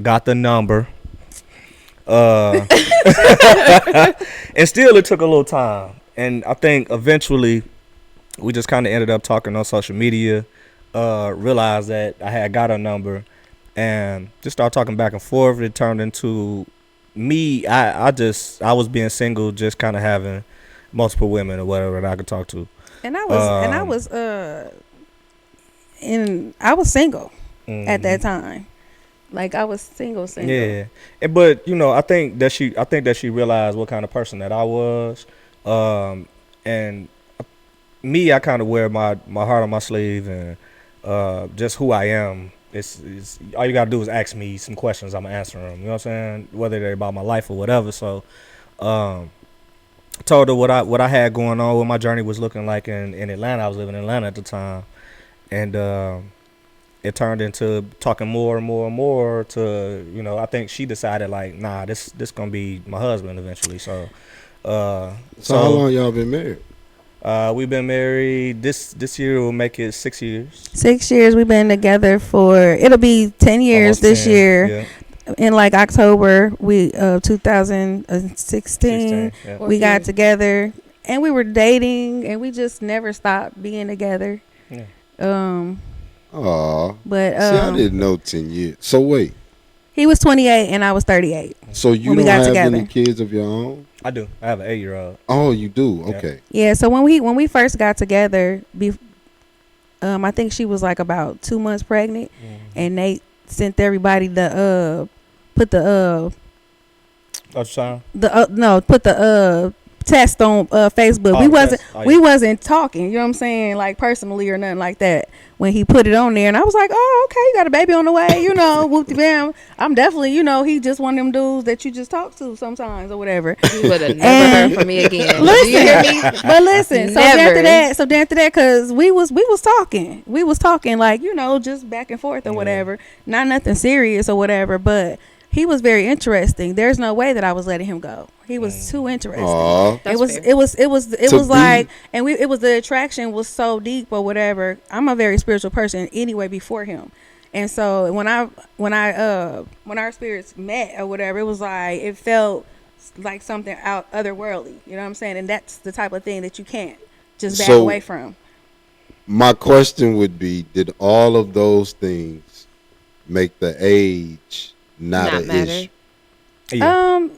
Got the number. And still, it took a little time. And I think eventually, we just kind of ended up talking on social media. Realized that I had got her number, and just started talking back and forth. It turned into me. I was being single, just kind of having multiple women or whatever that I could talk to. And I was single at that time. Like I was single. Yeah, but I think that she realized what kind of person that I was, and me, I kind of wear my heart on my sleeve, and just who I am. It's all you gotta do is ask me some questions. I'm gonna answer them. You know what I'm saying? Whether they're about my life or whatever. So, told her what I had going on, what my journey was looking like in Atlanta. I was living in Atlanta at the time, and it turned into talking more and more and more to, I think she decided like, nah, this gonna be my husband eventually. So So how long y'all been married? We've been married this year will make it 6 years. 6 years. We've been together it'll be 10 years Almost this 10, year. yeah. In like October, 2016, Yeah. we got together and we were dating and we just never stopped being together. Yeah. Aw. But See, I didn't know 10 years. So wait. he was 28 and I was 38. So you When we don't got have together. any kids of your own? I do. I have an 8-year-old. Oh, you do? Yeah. Okay. Yeah, so when we first got together, I think she was like about 2 months pregnant, and Nate sent everybody put the test on Facebook. We wasn't talking, you know what I'm saying, like personally or nothing like that. When he put it on there, and I was like, oh, okay, you got a baby on the way, whoop-de bam. I'm definitely, he just one of them dudes that you just talk to sometimes or whatever. You would have never heard from me again. Listen, Do you hear me? But listen, so Never. after that, cause we was talking like, just back and forth or whatever, not nothing serious or whatever, but he was very interesting. There's no way that I was letting him go. He was too interesting. Aw. That's fair. It was To like, be- and it was, the attraction was so deep or whatever. I'm a very spiritual person anyway before him. And so when our spirits met or whatever, it was like, it felt like something otherworldly, you know what I'm saying? And that's the type of thing that you can't just back away from. My question would be, did all of those things make the age not an matter. issue?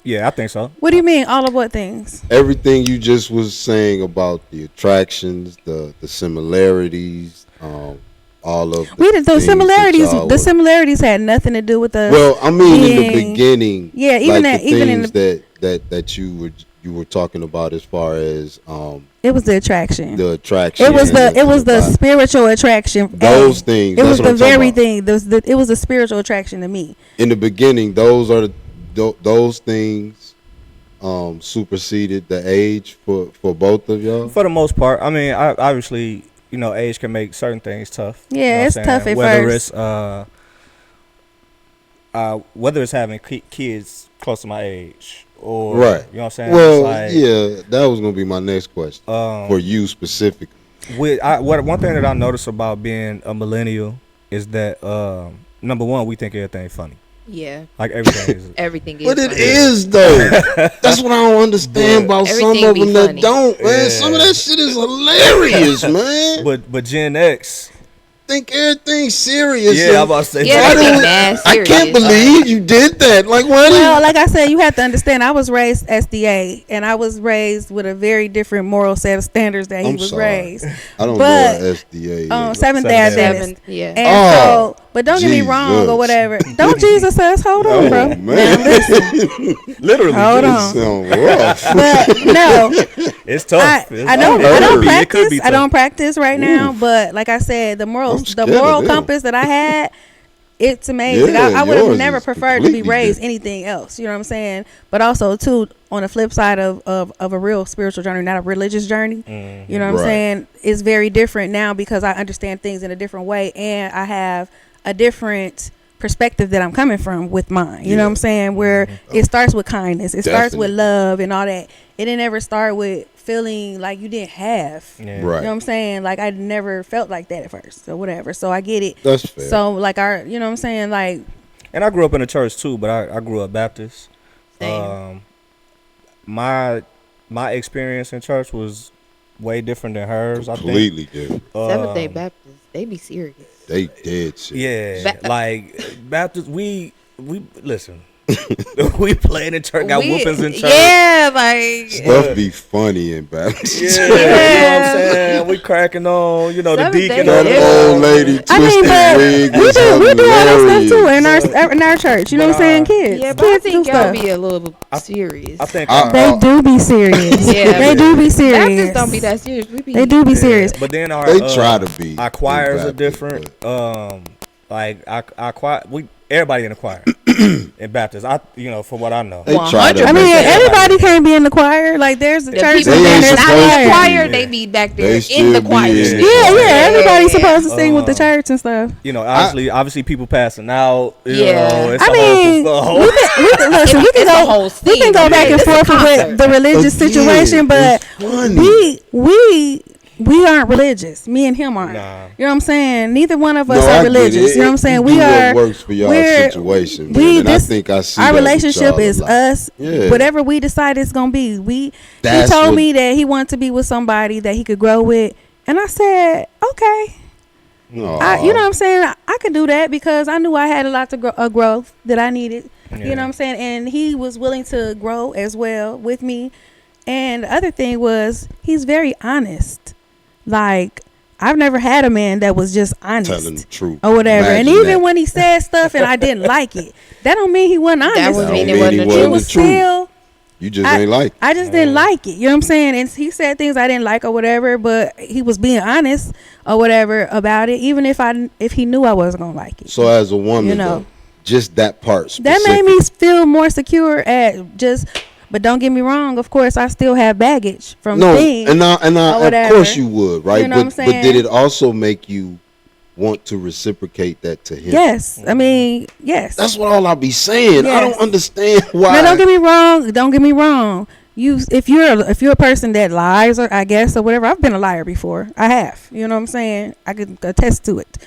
Yeah, I think so. What do you mean? All of what things? Everything you just was saying about the attractions, the similarities, all of the The things similarities. that y'all The were- similarities had nothing to do with us. Well, I mean, in the being- beginning, Yeah, even like that- the even in things that you were talking about as far as it was the attraction. the attraction. It was the vibe. spiritual attraction. Those things. It That's was what the I'm talking very about. thing. It was the spiritual attraction to me. In the beginning, those things superseded the age for both of y'all. For the most part, I mean, obviously, age can make certain things tough. Yeah, You know what it's I'm tough saying? at Whether first. it's whether it's having kids close to my age, or Right. you know what I'm saying. Well, It's like, yeah, that was gonna be my next question for you specifically. One thing that I notice about being a millennial is that number one, we think everything funny. Yeah, Like everything is. everything is. But it funny. is though. That's what I don't understand about some Everything of be them that funny. don't, man. Yeah. Some of that shit is hilarious, man. But Gen X. Think everything's serious. Yeah, I'm about to say. Yeah, Why everything do- mad I serious. can't believe you did that. Like, why do Well, you? like I said, you have to understand. I was raised SDA, and I was raised with a very different moral set of standards that he I'm was sorry. raised. I don't but, know what SDA is. Seventh Day Seventh Day Adventist. Yeah. And Oh. so, But don't get me wrong or Jesus. whatever. Don't Jesus us. Hold on, bro. Oh, man. Literally. Hold This on. sound rough. But no, It's tough. I don't It could be practice. I don't tough. practice right now. But like I said, the moral scared of them. compass that I had, it's amazing. Yeah, I would have yours never is preferred to be completely raised different. anything else. You know what I'm saying? But also too, on the flip side of a real spiritual journey, not a religious journey. You know what I'm Right. saying? It's very different now because I understand things in a different way, and I have a different perspective that I'm coming from with mine. You know what I'm saying? Where it starts with kindness, it starts with Definitely. love and all that. It didn't ever start with feeling like you didn't have. Yeah. You know Right. what I'm saying? Like I never felt like that at first or whatever. So I get it. That's fair. So like you know what I'm saying? Like And I grew up in the church too, but I grew up Baptist. Same. My experience in church was way different than hers. Completely different. I think. Seventh-day Baptists, they be serious. They dead shit. Yeah, Ba- like Baptist. We listen. We played in church, got whoopings in church. Yeah, like Stuff be funny in Baptist. Yeah, you know what I'm saying? We cracking on, the Seventh deacon. day, That yeah. old lady I mean, twisted but wig we was do all that stuff too hilarious. in our church. You know what I'm saying? Kids, yeah, but I kids do think y'all stuff. be a little serious. I think. They do be serious. Yeah. They do be serious. Baptists don't be that serious. We be. They do be serious. But then our They try to be. Our choirs are Baptist, different. Like our choir, everybody in the choir in Baptist. For what I know. They try to. I mean, make it- everybody can't be in the choir. Like there's the The church people and They then ain't there's that's supposed not to in the be. choir, they be back there They in still the be choir. in- yeah. Everybody's Yeah. supposed to sing with the church and stuff. Obviously people passing out. Yeah. It's I a mean, whole, Listen, we can It's a go. whole We can go scene. back and It's a forth concert. with the religious Again, situation, but it's funny. we aren't religious. Me and him aren't. Nah. You know what I'm saying? Neither one of us No, I are get religious. it. You know what I'm saying? You We do what are. works for y'all we're- situation, we man, and I this- think I see our that with relationship y'all a is lot. us. Yeah. Whatever we decide it's gonna be. He That's told what- me that he wanted to be with somebody that he could grow with, and I said, okay. Aw. You know what I'm saying? I could do that because I knew I had a lot to growth that I needed. You know what I'm saying? And he was willing to grow as well with me. And the other thing was he's very honest. Like I've never had a man that was just honest Telling the truth or whatever. Imagine and even that. when he said stuff and I didn't like it, that don't mean he wasn't honest. That would Don't mean it mean wasn't he the wasn't It truth. was the truth. still. You just ain't like. I just didn't like it. You know what I'm saying? And he said things I didn't like or whatever, but he was being honest or whatever about it, even if he knew I wasn't gonna like it. So as a woman, You know. though, just that part. That made me feel more secure at just. But don't get me wrong. Of course, I still have baggage from No, things. and I or of whatever. course you would, right? You know what I'm but did saying? it also make you want to reciprocate that to him? Yes, I mean yes. That's what all I be saying. I Yes. don't understand why. Now don't get me wrong. Don't get me wrong. If you're a person that lies or I guess or whatever, I've been a liar before. I have. You know what I'm saying? I could attest to it.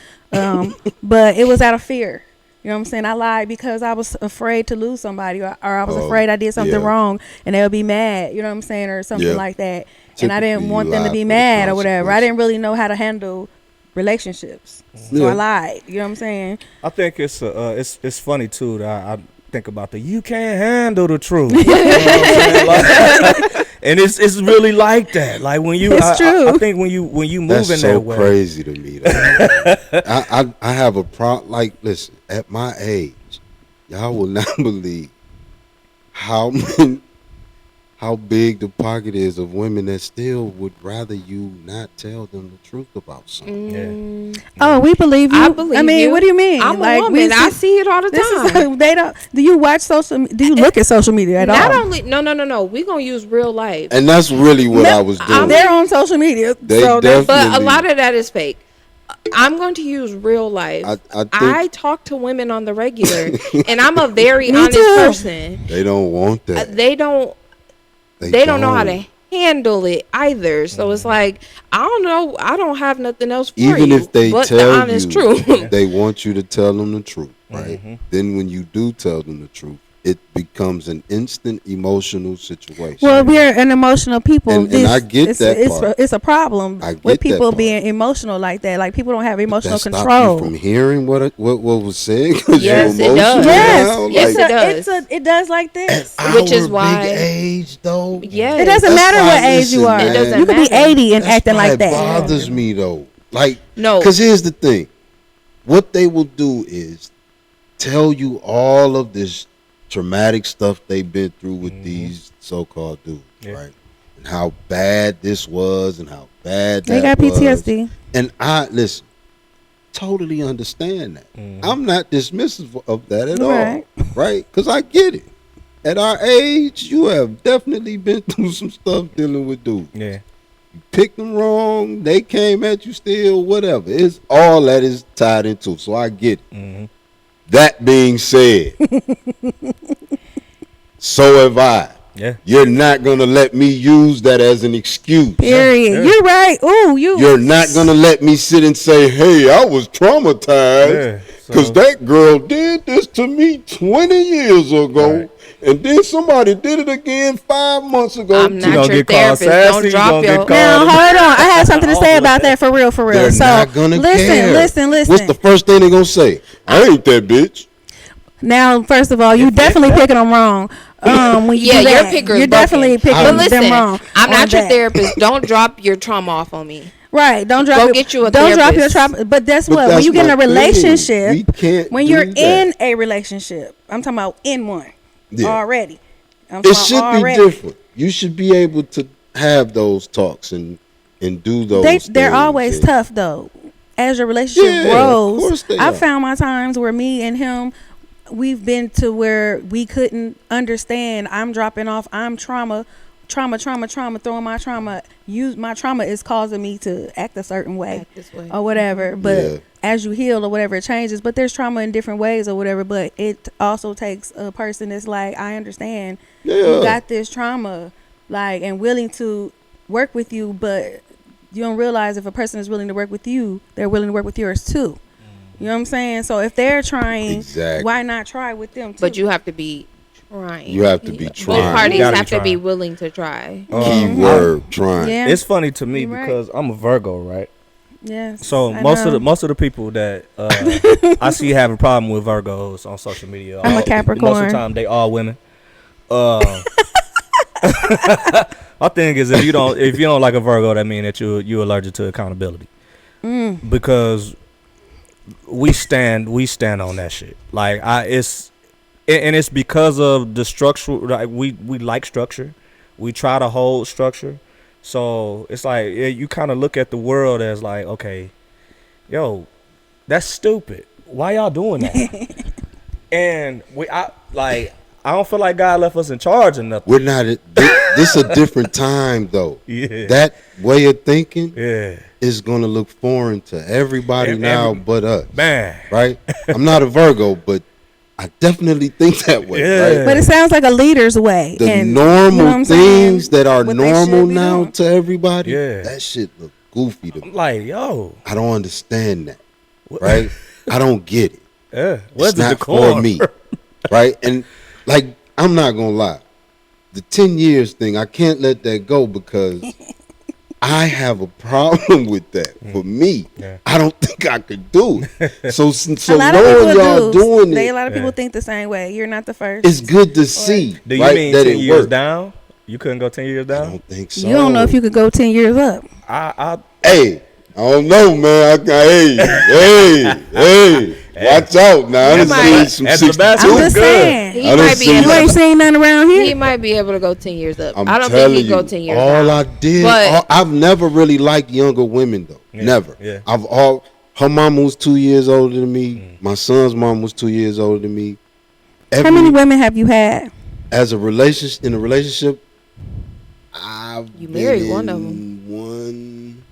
But it was out of fear. You know what I'm saying? I lied because I was afraid to lose somebody or I was afraid I did something yeah. wrong and they'll be mad. You know what I'm saying? Or something Yeah. like that. And I didn't Typically, want you them to lie be for the mad or whatever. I consequences. didn't really know how to handle relationships. So Yeah. I lied. You know what I'm saying? I think it's funny too that I think about you can't handle the truth. You know what I'm saying? Like, and it's really like that. Like when you, It's true. I think when you move That's in so that way. crazy to me. Though. I have a problem. Like, listen, at my age, y'all will not believe how big the pocket is of women that still would rather you not tell them the truth about something. Yeah. Oh, we believe you. I believe I mean, you. what do you mean? I'm Like, a we woman. I see it all the This time. is they don't. Do you watch social? Do you look at social media at Not all? only no. We gonna use real life, And that's really what I was doing. They're on social media, They so that's but a definitely- lot of that is fake. I'm going to use real life. I think I talk to women on the regular, and I'm a very Me honest too. person. they don't want that. They don't know how to handle it either. So it's like I don't know. I don't have nothing else for Even you. if they but tell the honest you, truth. they want you to tell them the truth, right? Then when you do tell them the truth, it becomes an instant emotional situation. Well, we're an emotional people. And I get that part. It's a problem I get with that people part. being emotional like that. Like people don't have emotional that stop control. you from hearing what was said? 'Cause Yes, you're it does. emotional Yes, now? Yes, Like, it does. It does like this. Which is our why- big age though. Yes. It doesn't That's matter why- what age you listen, are. man. It doesn't You could be matter. 80 and That's acting why like that. It bothers me though. Like No. because here's the thing. what they will do is tell you all of this traumatic stuff they've been through with these so-called dudes, right? And how bad this was and how bad They that got was. PTSD. And I, listen, totally understand that. I'm not dismissive of that at Right. all, right? Because I get it. At our age, you have definitely been through some stuff dealing with dudes. Yeah. You picked them wrong, they came at you still, whatever. It's all that is tied into, so I get it. That being said, so have I. Yeah. You're not going to let me use that as an excuse. Period. Yeah. You're right. Ooh, You're not going to let me sit and say, hey, I was traumatized because so- that girl did this to me 20 years ago. Right. And then somebody did it again 5 months ago. I'm You not gonna your get called therapist. sassy, Don't you drop gonna your. get called- Now, hold on. I have something to say All about of that for real, for real. They're So, not going to care. listen. What's the first thing they're going to say? I ain't that bitch. Now, first of all, you definitely picking them wrong. When you Yeah, do your that. picker's You're definitely broken. picking But them listen, wrong. I'm on not your that. therapist. Don't drop your trauma off on me. Right. Don't drop. Go your, get you a Don't drop your therapist. trauma. But that's But what. When that's you get in a my thing. relationship, We can't when do you're that. in a relationship, I'm talking about in one Yeah. already. I'm It talking should about be already. different. You should be able to have those talks and do those They're things always and- tough though. As your relationship Yeah, of grows, course they I are. found my times where me and him, we've been to where we couldn't understand. I'm dropping off. I'm trauma, throwing my trauma. My trauma is causing me to act a certain way Act this way. or whatever. But Yeah. as you heal or whatever, it changes. But there's trauma in different ways or whatever. But it also takes a person that's like, I understand Yeah. you got this trauma, like, and willing to work with you, but you don't realize if a person is willing to work with you, they're willing to work with yours too. You know what I'm saying? So if they're trying, Exactly. why not try with them too? But you have to be trying. You have to be Both trying. parties You gotta have be to be trying. willing to try. Keyword trying. Yeah. It's funny to me You're right. because I'm a Virgo, right? Yes. So I most know. of the people that I see have a problem with Virgos on social media. I'm a Most of Capricorn. the time they all women. My thing is if you don't like a Virgo, that means that you're allergic to accountability. Because we stand on that shit. Like it's because of the structure. Like we like structure. We try to hold structure. So it's like you kind of look at the world as like, okay, yo, that's stupid. Why y'all doing that? And I don't feel like God left us in charge or nothing. We're not. This a different time though. Yeah. That way of thinking Yeah. is gonna look foreign to everybody now but us. Man. Right? I'm not a Virgo, but I definitely think that way. Yeah. Right? But it sounds like a leader's way. The and normal you know what I'm saying? things that are What they normal should be now doing. to everybody. Yeah. That shit look goofy to I'm me. like, yo. I don't understand that. Right? I don't get it. Yeah. Where's It's the not decorum? for me. Right? And like, I'm not gonna lie. The 10 years thing, I can't let that go because I have a problem with that. For me, Yeah. I don't think I could do it. So a lot of knowing people y'all do. doing A it, lot of people Yeah. think the same way. You're not the first. it's good to see. Do you right, mean that 10 it years works. down? You couldn't go 10 years I down? don't think so. You don't know if you could go 10 years up. Hey, I don't know, man. Hey. Watch out now. I done might- seen some As the 62. bastard I'm was just good. saying. He I done might be seen- You able ain't to, seen nothing around he here. might be able to go 10 years up. I'm I don't telling think he'd you, go 10 years all down. I did, But- I've never really liked younger women though. Yeah, Never. yeah. Her mom was 2 years older than me. My son's mom was 2 years older than me. How many women have you had? As a relationship, I've You been married one of in 1,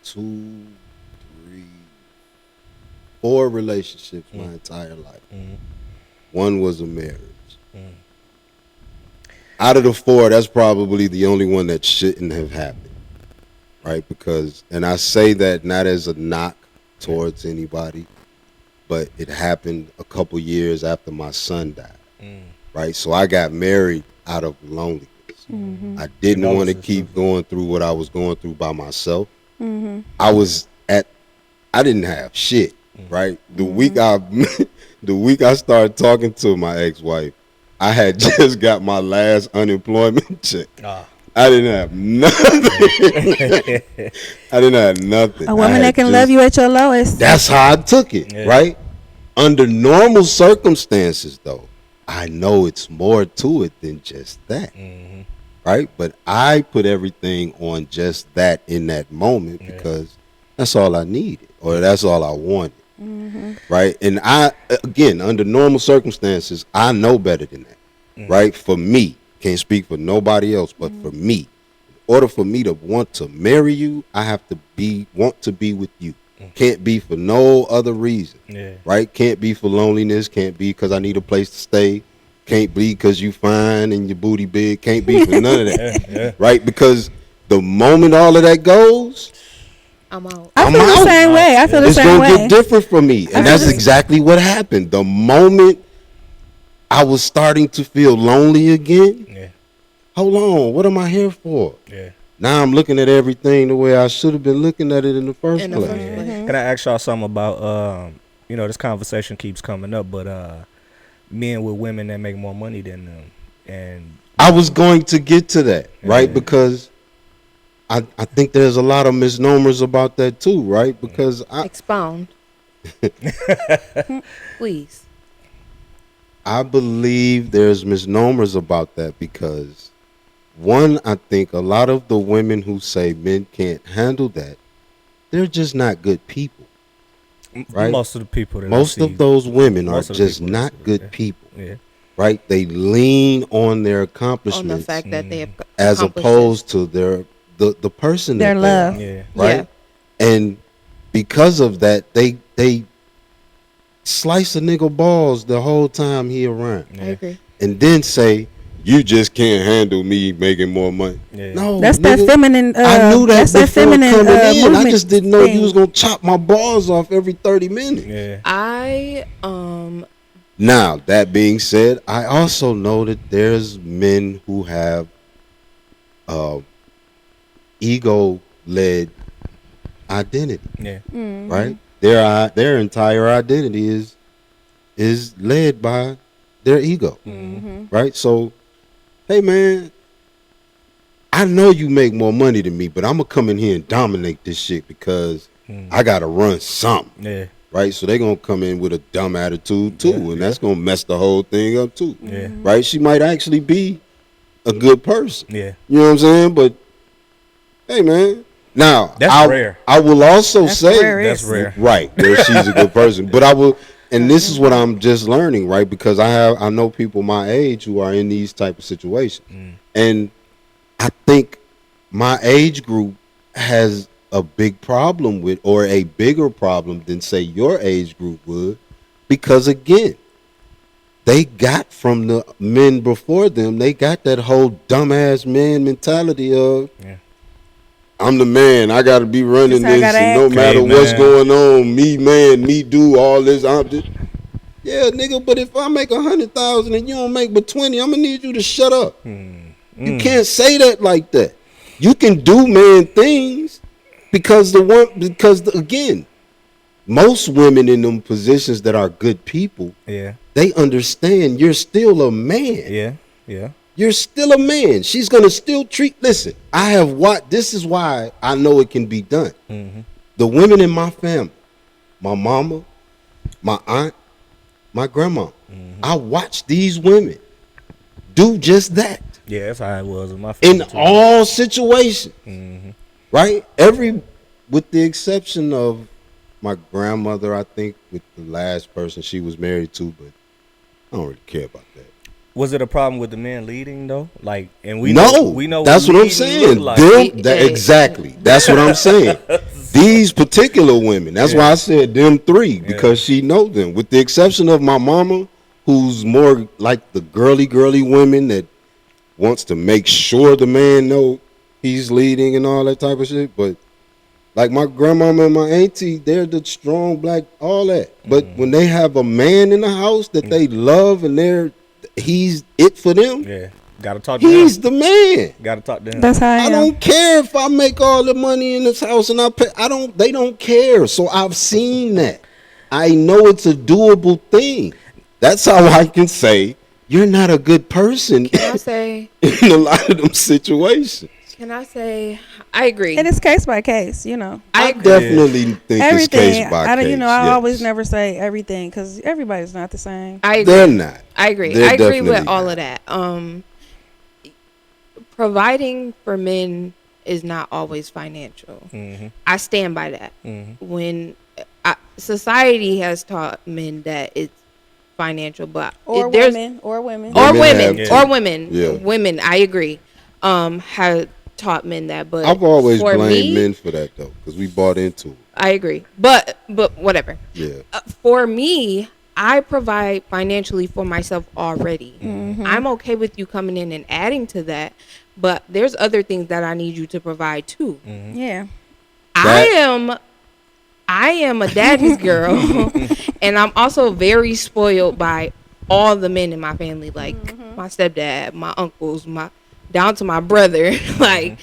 2, 3, 4 relationships my entire life. One was a marriage. Out of the 4, that's probably the only one that shouldn't have happened, right? Because, and I say that not as a knock towards anybody, but it happened a couple years after my son died, right? So I got married out of loneliness. I didn't want to keep going through what I was going through by myself. I didn't have shit, right? The week I started talking to my ex-wife, I had just got my last unemployment check. I didn't have nothing. I didn't have nothing. A woman that can love you at your lowest. That's how I took it, right? Under normal circumstances, though, I know it's more to it than just that, right? But I put everything on just that in that moment because that's all I needed or that's all I wanted, right? And I, again, under normal circumstances, I know better than that, right? For me, can't speak for nobody else, but for me, in order for me to want to marry you, I have to want to be with you. Can't be for no other reason, right? Can't be for loneliness. Can't be because I need a place to stay. Can't be because you fine and your booty big. Can't be for none of that, right? Because the moment all of that goes, I'm out. I feel the same way. I feel the same way. It's gonna get different for me, and that's exactly what happened. The moment I was starting to feel lonely again, hold on, what am I here for? Now I'm looking at everything the way I should have been looking at it in the first place. Can I ask y'all something about this conversation keeps coming up, but men with women that make more money than them, and I was going to get to that, right? Because I think there's a lot of misnomers about that too, right? Because Expound. Please. I believe there's misnomers about that because one, I think a lot of the women who say men can't handle that, they're just not good people. Right? Most of the people that most of those women are just not good people. Right? They lean on their accomplishments On the fact that they have as opposed to the person their that love. they are, right? And because of that, they slice a nigga balls the whole time he around. I agree. And then say, you just can't handle me making more money. No, that's nigga, that feminine. I knew that that's that before feminine coming in. I movement just didn't know thing. you was gonna chop my balls off every 30 minutes. Now that being said, I also know that there's men who have ego-led identity. Right? Their entire identity is led by their ego. Right? So, hey man, I know you make more money than me, but I'm gonna come in here and dominate this shit because I gotta run something. Right? So they gonna come in with a dumb attitude too, and that's gonna mess the whole thing up too. Right? She might actually be a good person. You know what I'm saying? But hey man, now that's rare. I will also say that's rare. Right, she's a good person. But I will, and this is what I'm just learning, right? Because I know people my age who are in these type of situations, and I think my age group has a big problem with, or a bigger problem than say your age group would, because again, they got from the men before them, they got that whole dumbass man mentality of, I'm the man, I gotta be running this, and no matter what's going on, me do all this. Yeah, nigga, but if I make 100,000 and you don't make but 20, I'm gonna need you to shut up. You can't say that like that. You can do man things because again, most women in them positions that are good people, they understand you're still a man. You're still a man. She's gonna still treat. Listen, I have watched. This is why I know it can be done. The women in my family, my mama, my aunt, my grandma. I watched these women do just that. Yeah, that's how it was in my family. In all situations, right? With the exception of my grandmother, I think, with the last person she was married to, but I don't really care about that. Was it a problem with the men leading though? Like, and we know that's what I'm saying. Like. Exactly. That's what I'm saying. These particular women. That's why I said them three, because she know them. With the exception of my mama, who's more like the girly women that wants to make sure the man know he's leading and all that type of shit. But like my grandmama and my auntie, they're the strong black, all that. But when they have a man in the house that they love and he's it for them. Gotta talk to him. He's the man. Gotta talk to him. That's how I am. don't care if I make all the money in this house and I pay. They don't care. So I've seen that. I know it's a doable thing. That's how I can say, you're not a good person Can I say? in a lot of them situations. Can I say? I agree. And it's case by case, you know. I I agree. definitely think it's Everything. case by I don't, case. you know, I yes. always never say everything because everybody's not the same. I agree. They're not. I agree. They're I agree with definitely all not. of that. Providing for men is not always financial. Mm-hmm. I stand by that. Mm-hmm. When society has taught men that it's financial, but Or there's women. Or women. or Women women have or to. women, Yeah. women. I agree. Have taught men that, but I've always for blamed me, men for that though, because we bought into it. I agree, but whatever. Yeah. For me, I provide financially for myself already. I'm okay with you coming in and adding to that, but there's other things that I need you to provide too. Yeah. I am a daddy's girl, and I'm also very spoiled by all the men in my family, like my stepdad, my uncles, down to my brother. Like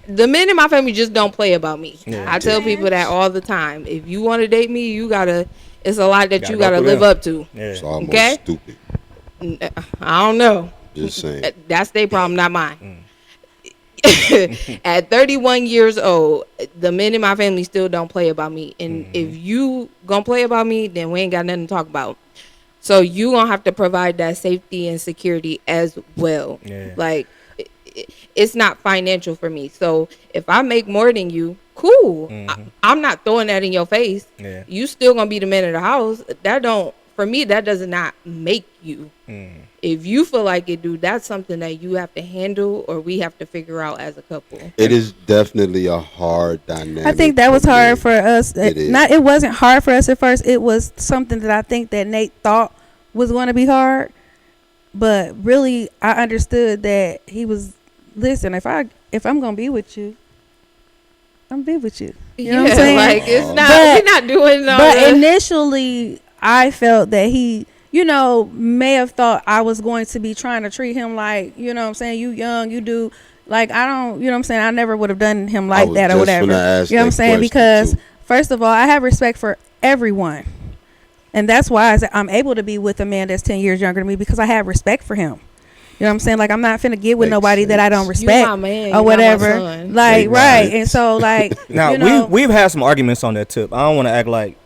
the men in my family just don't play about me. Yeah. I tell people that all the time. If you want to date me, you gotta. It's a lot that Gotta you go gotta through live them. up to. Yeah. It's almost Okay. stupid. I don't know. Just saying. That's their problem, not mine. At 31 years old, the men in my family still don't play about me. And if you gonna play about me, then we ain't got nothing to talk about. So you gonna have to provide that safety and security as well. Yeah. Like it's not financial for me. So if I make more than you, cool. I'm not throwing that in your face. Yeah. You still gonna be the man of the house. That don't, for me, that does not make you. If you feel like it do, that's something that you have to handle or we have to figure out as a couple. It is definitely a hard dynamic. I think that was for men. hard for us. It is. It wasn't hard for us at first. It was something that I think that Nate thought was going to be hard. But really, I understood that he was, listen, if I'm going to be with you, I'm be with you. You know what I'm saying? Like it's not, But- we're not doing all But the- initially, I felt that he, you know, may have thought I was going to be trying to treat him like, you know what I'm saying, you young, you do. Like, I don't, you know what I'm saying, I never would have done him like was that or just whatever. finna ask You know what I'm that saying? question, Because, too. first of all, I have respect for everyone. And that's why I'm able to be with a man that's 10 years younger than me because I have respect for him. You know what I'm saying? Like, I'm not finna get with Makes nobody that I don't sense. You respect my man, you or not my whatever. son. Like, Makes right. sense. And so, like, Now you know, we've had some arguments on that tip. I don't want to act like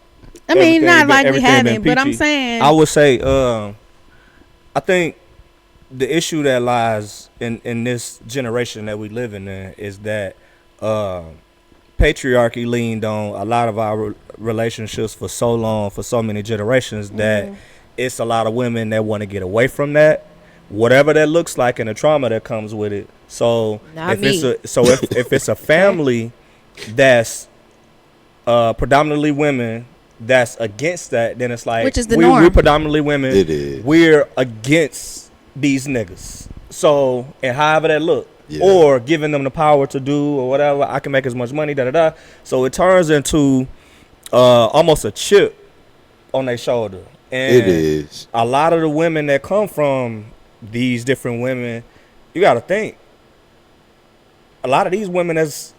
I mean, everything not been- like we everything been haven't, but I'm peachy. saying. I would say, I think the issue that lies in this generation that we live in is that patriarchy leaned on a lot of our relationships for so long, for so many generations, that it's a lot of women that want to get away from that, whatever that looks like, and the trauma that comes with it. So Not if me. if it's a family that's predominantly women that's against that, then it's like Which is the we norm. predominantly women. It is. We're against these niggas. So, and however that look, Yeah. or giving them the power to do or whatever, I can make as much money, da da da. So it turns into almost a chip on their shoulder. And It is. a lot of the women that come from these different women, you got to think, a lot of these women that's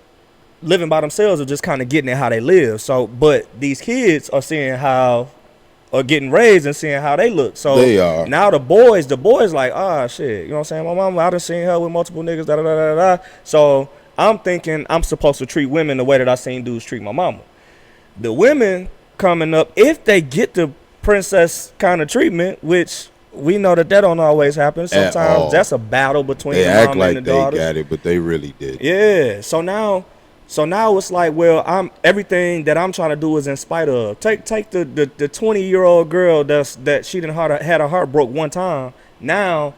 living by themselves are just kind of getting it how they live. So, but these kids are seeing how, or getting raised and seeing how they look. So They are. now the boys like, ah, shit, you know what I'm saying? My mama, I done seen her with multiple niggas, da da da da da. So I'm thinking I'm supposed to treat women the way that I seen dudes treat my mama. The women coming up, if they get the princess kind of treatment, which we know that don't always happen. all. Sometimes that's a battle between They the act mom like and the they daughter. got it, but they really did. Yeah. So now it's like, well, I'm everything that I'm trying to do is in spite of. Take the 20-year-old girl that she done had her heart broke one time. Now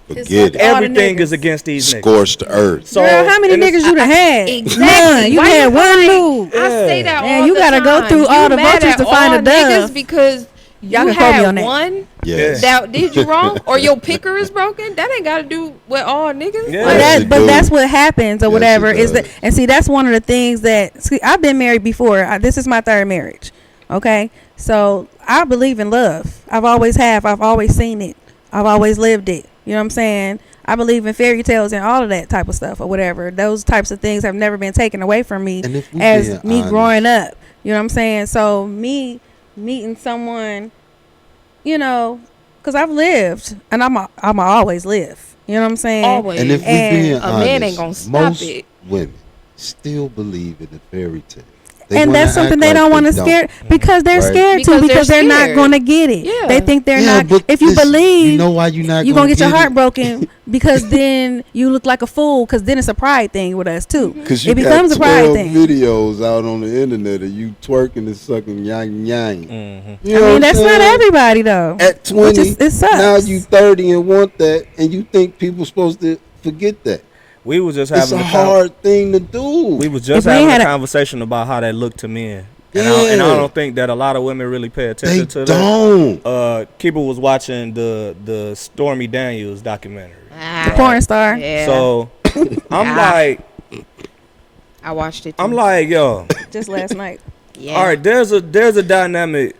Forget like it. all the everything niggas. is against these niggas. Scorched earth. So Girl, how many and it's- niggas you done had? Exactly. None. You Why had one like- dude. I say that Man, all you the gotta go time. through all You the mad vultures at to find all a dove. niggas because Y'all you can quote me had on that. one Yes. that did you wrong or your picker is broken. That ain't got to do with all niggas. Yeah. But, Yes, it do. that's what happens or Yes, whatever. it Is that, does. and see, that's one of the things that I've been married before. This is my third marriage. Okay, so I believe in love. I've always have. I've always seen it. I've always lived it. You know what I'm saying? I believe in fairy tales and all of that type of stuff or whatever. Those types of things have never been taken away from me And if we as being me honest- growing up. You know what I'm saying? So me meeting someone, you know, because I've lived, and I'm always live. You know what I'm saying? Always. And if we And being a man ain't honest, gonna stop most it. women still believe in the fairy tale. They And wanna that's something act they like don't want to don't. scare because they're Right. scared Because too because they're they're not scared. going to get it. Yeah. They think they're Yeah, not. but If you listen, believe, you know why you're not you're gonna get your it? heart broken because then you look like a fool because then it's a pride thing with us too. Because you It got becomes a pride 12 thing. videos out on the internet of you twerking and sucking yang yang. Mm-hmm. You I know mean, what that's I'm not saying? everybody though. At 20, it sucks. now you 30 and want that, and you think people supposed to forget that. We was just It's having a hard thing to do. We was If just we having had a a- conversation about how that looked to men. And, Yeah. and I don't think that a lot of women really pay attention they to don't. that. Keeper was watching the Stormy Daniels documentary. The porn star. Yeah. So I'm Ah. like, I watched it. Too. I'm like, yo, Just last night. yeah. all right, there's a dynamic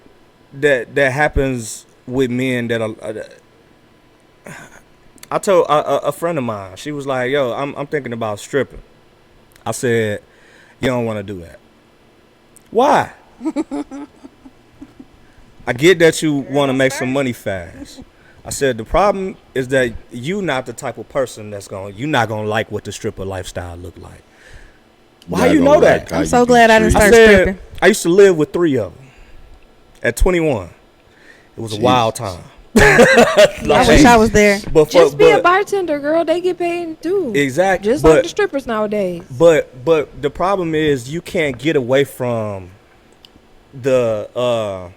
that happens with men that are. I told a friend of mine, she was like, yo, I'm thinking about stripping. I said, you don't want to do that. Why? I get that you want to make some money fast. I said the problem is that you not the type of person you're not gonna like what the stripper lifestyle look like. Why Not you gonna know that? like how I'm you so be glad I didn't treated. I start said stripping. I used to live with 3 of them. At 21, it was a wild Jesus. time. I wish I was there. But Just be a bartender, girl. They get paid too. exactly. Just like the strippers nowadays. But the problem is you can't get away from the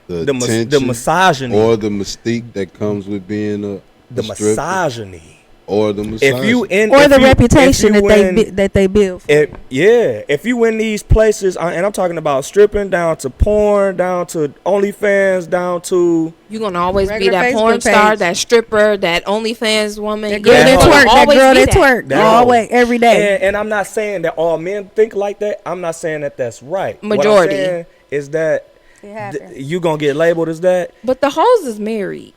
attention misogyny or the mystique that comes with being the a stripper, misogyny. or the misogyny. If you in Or if the you- reputation if you that they build. if you in these places, and I'm talking about stripping down to porn, down to OnlyFans, down to You're gonna always Regular be that Facebook porn star, page. that stripper, that OnlyFans woman. That girl Yeah, that you're twerk. gonna That always girl be that twerk. No. Always, every day. and I'm not saying that all men think like that. I'm not saying that that's right. Majority. What I'm saying is that It happens. you gonna get labeled as that. But the hoes is married.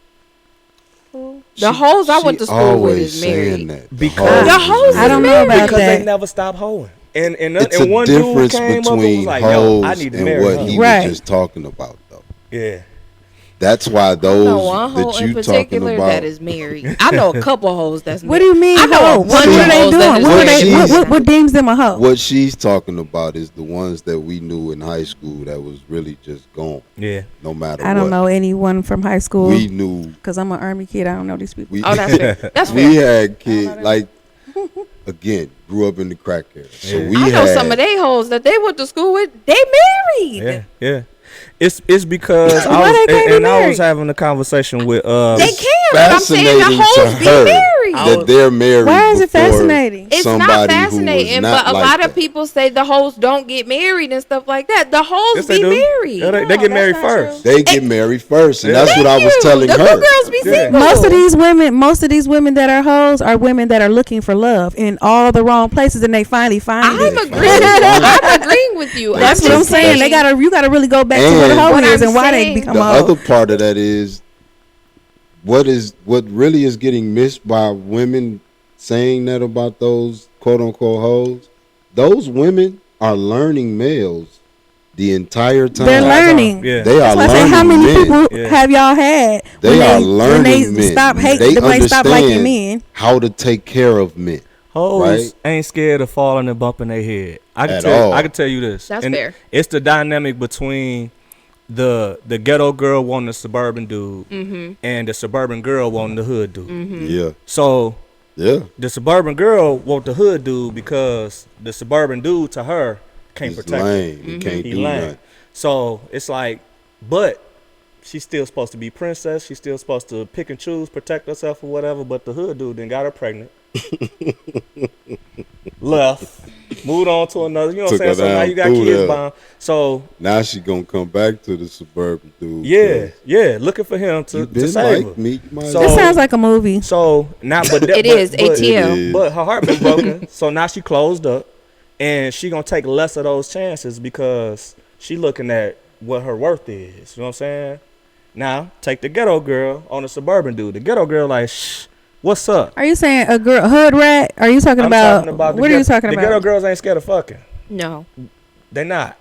Who? The hoes I went to She school with always is saying married. that. Because- The hoes I don't know about Because that. they never stop hoeing. And It's and a one dude difference came up and was between like, yo, I hoes need to and marry what her. he Right. was just talking about, though. Yeah. That's why I those know one hoe that in you talking particular about. that is married. I know a couple hoes that's married. What do you mean? I know hoe? a What bunch are of they hoes that doing? is What, are they, married. what deems them a hoe? What she's talking about is the ones that we knew in high school that was really just gone, Yeah. no matter I don't what. know anyone from high school We knew. because I'm an army kid. I don't know these people. We, Oh, that's fair. That's we fair. had kids like again grew up in the crack era, so Yeah. we I know had some of they hoes that they went to school with. They married. Yeah. Yeah. It's because Why I was they can't be and I was married? having a conversation with They can. But I'm saying the fascinating hoes to be her married. that they're married. Why is it before fascinating? It's somebody not who was fascinating, not but a like lot of that. people say the hoes don't get married and stuff like that. The hoes Yes, they be do. married. Yeah, they No, get married that's not first. true. They get married first, and Yeah. that's what I was telling the her. good girls be Yeah. single. Most of these women that are hoes are women that are looking for love in all the wrong places, and they finally find I'm it. agreeing. I'm agreeing with you. That's what I'm just saying. You gotta really go back to what a And hoe what is I'm and why they saying- become The a hoe. other part of that is what really is getting missed by women saying that about those quote unquote hoes. Those women are learning males the entire time. They're learning. Yeah. They are That's why I say, learning how many men. people Yeah. have y'all had They are when learning they men. stop hating, They when they stop liking understand men? how to take care of men. Hoes Right. ain't scared of falling and bumping their head. At all. I can tell you this. That's And fair. It's the dynamic between the ghetto girl wanting the suburban dude and the suburban girl wanting the hood dude. Yeah. So Yeah. the suburban girl want the hood dude because the suburban dude to her can't He's protect her. lame. He can't He do lame. nothing. So it's like, but she's still supposed to be princess. She's still supposed to pick and choose, protect herself or whatever. But the hood dude then got her pregnant. Left. Moved on to another. You know what I'm Took her saying? So now down you got through kids there. bound. So Now she gonna come back to the suburban dude. yeah, 'cause yeah, looking for him You to been save like her. me. You might So- This as sounds like a movie. So now, but that, It but, is but, ATL. It is. But her heart been broken, so now she closed up, and she gonna take less of those chances because she looking at what her worth is. You know what I'm saying? Now take the ghetto girl on the suburban dude. The ghetto girl like, shh, what's up? Are you saying a girl hood rat? Are you talking I'm about? talking about What are you talking the ghetto about? girls ain't scared of fucking. No. They not.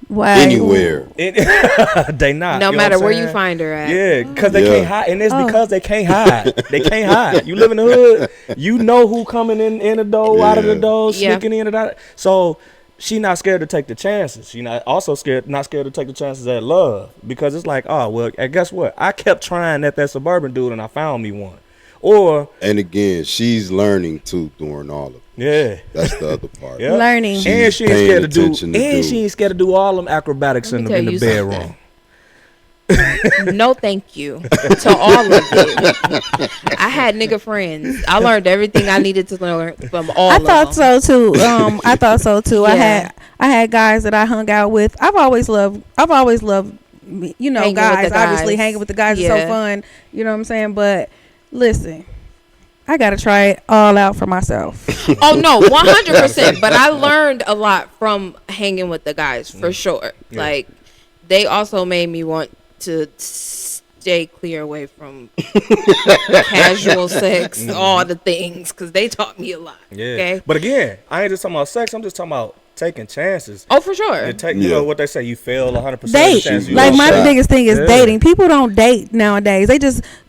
Why? anywhere. They not. No you know matter what I'm where you saying? find her at. Yeah, because they Yeah. can't hide, and it's Oh. because they can't hide. They can't hide. You live in the hood, you know who coming in the door, out of the Yeah. door, Yeah. sneaking in and out. So she not scared to take the chances. She not scared to take the chances at love, because it's like, oh well, and guess what? I kept trying at that suburban dude, and I found me one. Or And again, she's learning too during all of it. yeah, That's the other part. yeah. Learning. She's And she ain't paying scared to do. attention to And do. she ain't scared to do all them acrobatics Let in me the, tell in the you bedroom. something. No, thank you to all of it. I had nigga friends. I learned everything I needed to learn from all I of thought them. so too. I thought so too. Yeah. I had guys that I hung out with. I've always loved you know, Hanging with guys. the Obviously guys. hanging with the guys is so Yeah. fun. You know what I'm saying? But listen, I gotta try it all out for myself. Oh no, 100%. But I learned a lot from hanging with the guys for sure. Yeah. Like they also made me want to stay clear away from casual sex, all the things, because they taught me a lot. Yeah. Okay. But again, I ain't just talking about sex. I'm just talking about taking chances. Oh, for sure. And take, you Yeah. know what they say, you fail 100% of the Date. chance you Like don't my shot. biggest thing is Yeah. dating. People don't date nowadays.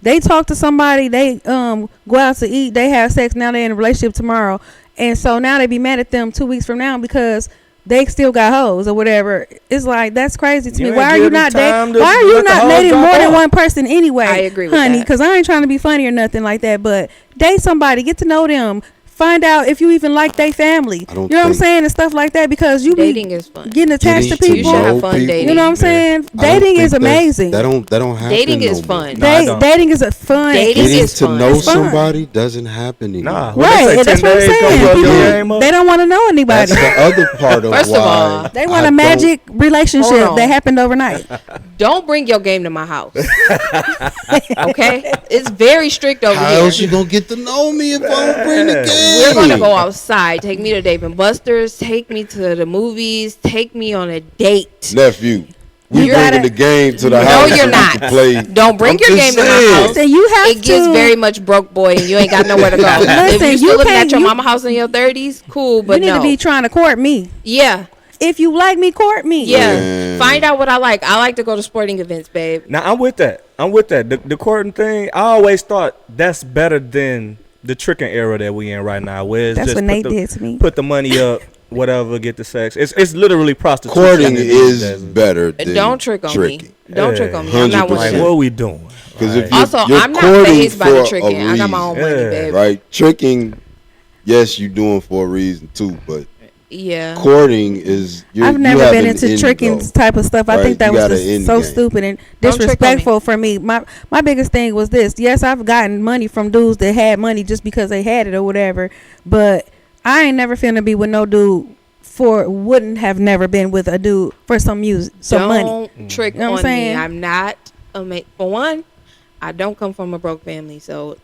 They talk to somebody, they go out to eat, they have sex, now they're in a relationship tomorrow. And so now they be mad at them 2 weeks from now because they still got hoes or whatever. It's like, that's crazy to You me. ain't Why are give you them not time dating? to Why are you let the not hoes dating drop more than off. one person anyway? I agree with honey, that. because I ain't trying to be funny or nothing like that. But date somebody, get to know them, find out if you even like their family. I don't You know what I'm think- saying, and stuff like that. Because you Dating be is fun. getting attached to Getting You people. should have know fun people. dating. You know what I'm Yeah. saying? I don't Dating think is that's- amazing. That don't happen. Dating no is more. fun. Nah, I Date, don't. dating is a fun. Dating Getting is to fun. know It's fun. somebody doesn't happen anymore. Nah. When they Right, say and that's 10 what I'm days, don't saying. plug your People, game up. they don't want to know anybody. That's the other part of First of why all, They I want a don't- magic relationship Hold on. that happened overnight. Don't bring your game to my house. Okay? It's very strict over How here. else you gonna get to know me if I don't bring the game? We're gonna go outside. Take me to Dave and Buster's. Take me to the movies. Take me on a date. Nephew, we You bringing gotta- the game to the No, house. you're so we not. can play. Don't bring I'm your just game to my saying. house. So you have It gets to. very much broke, boy, and you ain't got nowhere to go. If Listen, you still you living at can't- your you- mama house in your 30s, cool, You but need no. to be trying to court me. Yeah, If you like me, court me. yeah. Man. Find out what I like. I like to go to sporting events, babe. Now I'm with that. The courting thing, I always thought that's better than the tricking era that we in right now, where it's That's just what Nate put the, did to me. put the money up, whatever, get the sex. It's literally prostitution. Courting these is days. better than Don't trick on tricking. me. Don't trick on me. I'm not with 100%. Like, what you. are we doing? Because Right. if you're, Also, you're I'm not courting phased by the for a tricking. I got my own money, Yeah. babe. right? Tricking, yes, you doing for a reason too, but Yeah. courting is. I've you never have been an into end tricking goal. type of stuff. I Right, think that you was got an just end so game. stupid and Don't trick on me. disrespectful for me. My biggest thing was this. Yes, I've gotten money from dudes that had money just because they had it or whatever, but I ain't never finna be with no dude wouldn't have never been with a dude for some music, some money. Don't trick You know what on I'm me. saying? I'm not for one, I don't come from a broke family, so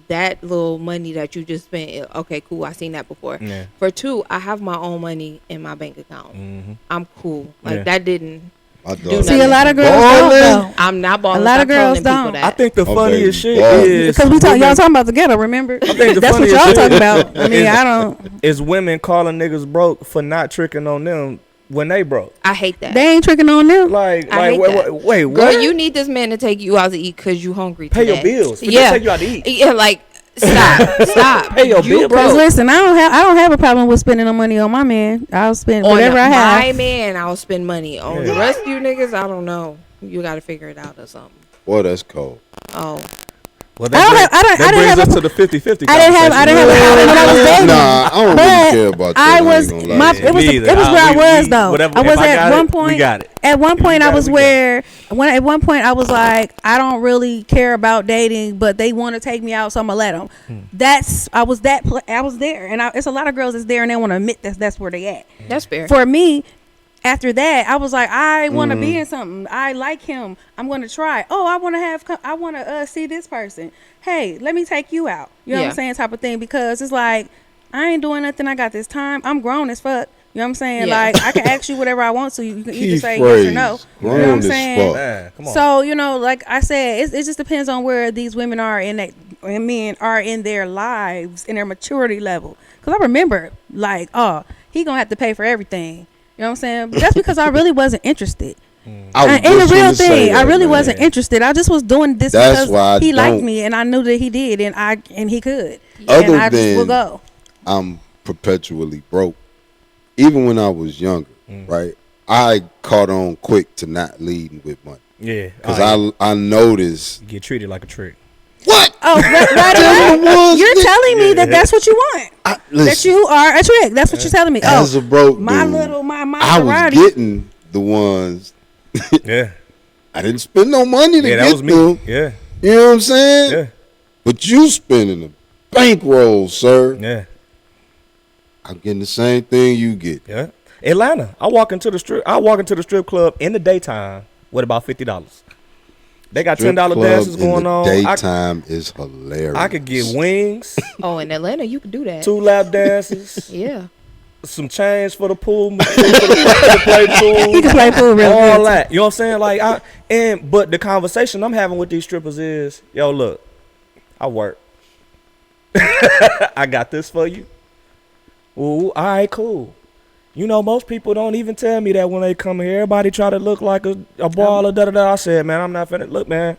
that little money that you just spent, okay, cool. I seen that before. Yeah. For two, I have my own money in my bank account. Mhm. I'm cool. Like Yeah. that didn't. My Do dog. See, a lot of girls Ballin'. don't though. I'm not balling. A lot of Stop telling girls people don't. that. I think the Oh, funniest baby, shit boy. is Because y'all women- talking about the ghetto, remember? think the That's what funniest y'all shit talking about. I mean, is- I don't. is women calling niggas broke for not tricking on them when they broke. I hate that. They ain't tricking on them. Like I hate that. wait, Girl, what? you need this man to take you out to eat because you hungry. Pay your today. bills. But Yeah. they take you out to eat. Yeah, like stop. Pay your You bill. Cause broke. listen, I don't have a problem with spending the money on my man. I'll spend On whatever I my have. man, I'll spend money. On Yeah. the rest of you niggas, I don't know. You got to figure it out or something. Boy, that's cold. Oh, Well, I don't have- I that didn't brings have us a- to the 50-50 I didn't have a problem when I was dating. Nah, I don't But really care about that. I ain't was gonna lie my to you. it was Me it was either. where I We- was we- though. whatever- I if was I at got one it, we point. got it. At one If you point, got I it, was we got it. where at one point I was like, I don't really care about dating, but they want to take me out, so I'm gonna let them. I was there, and it's a lot of girls that's there and they want to admit that's where they at. that's fair. For me, after that, I was like, I want to be in something. I like him. I'm going to try. Oh, I want to see this person. Hey, let me take you out. You know what Yeah. I'm saying? Type of thing. Because it's like, I ain't doing nothing. I got this time. I'm grown as fuck. You know what I'm saying? Yeah. Like, I can ask you whatever I want to. You can Key say phrase. yes or no. You Grown know what I'm as saying? fuck. Man, come on. So, like I said, it just depends on where these women are and men are in their lives, in their maturity level. Because I remember, like, oh, he going to have to pay for everything. You know what I'm saying? But that's because I really wasn't interested. I was And the just real gonna say thing, I that, really man. wasn't interested. I just was doing this That's why I because he liked don't- me, and I knew that he did, and he could. Other and I just will than- go. I'm perpetually broke. Even when I was younger, right? I caught on quick to not leading with money Yeah. because I noticed You get treated like a trick. what Oh, right Them away. ones You're that- telling me that that's what you want. I, That listen, you are a trick. That's what you're telling me. as Oh, a broke my dude, little my I was Maserati. getting the ones. Yeah. I didn't spend no money to Yeah, get that was me. them. Yeah. You know what I'm saying? Yeah. But you spending a bankroll, sir. Yeah. I'm getting the same thing you get. Yeah. Atlanta. I walk into the strip club in the daytime with about $50. They got Strip $10 club dances in going the on. Daytime is hilarious. I could get wings, Oh, in Atlanta, you could do that. 2 lap dances, Yeah. some change for the pool, for the play pool. He can play pool real all good. that. You know what I'm saying? Like but the conversation I'm having with these strippers is, yo, look, I work. I got this for you. Ooh, all right, cool. You know, most people don't even tell me that when they come here. Everybody try to look like a baller, da da da. I said, man, I'm not finna look, man.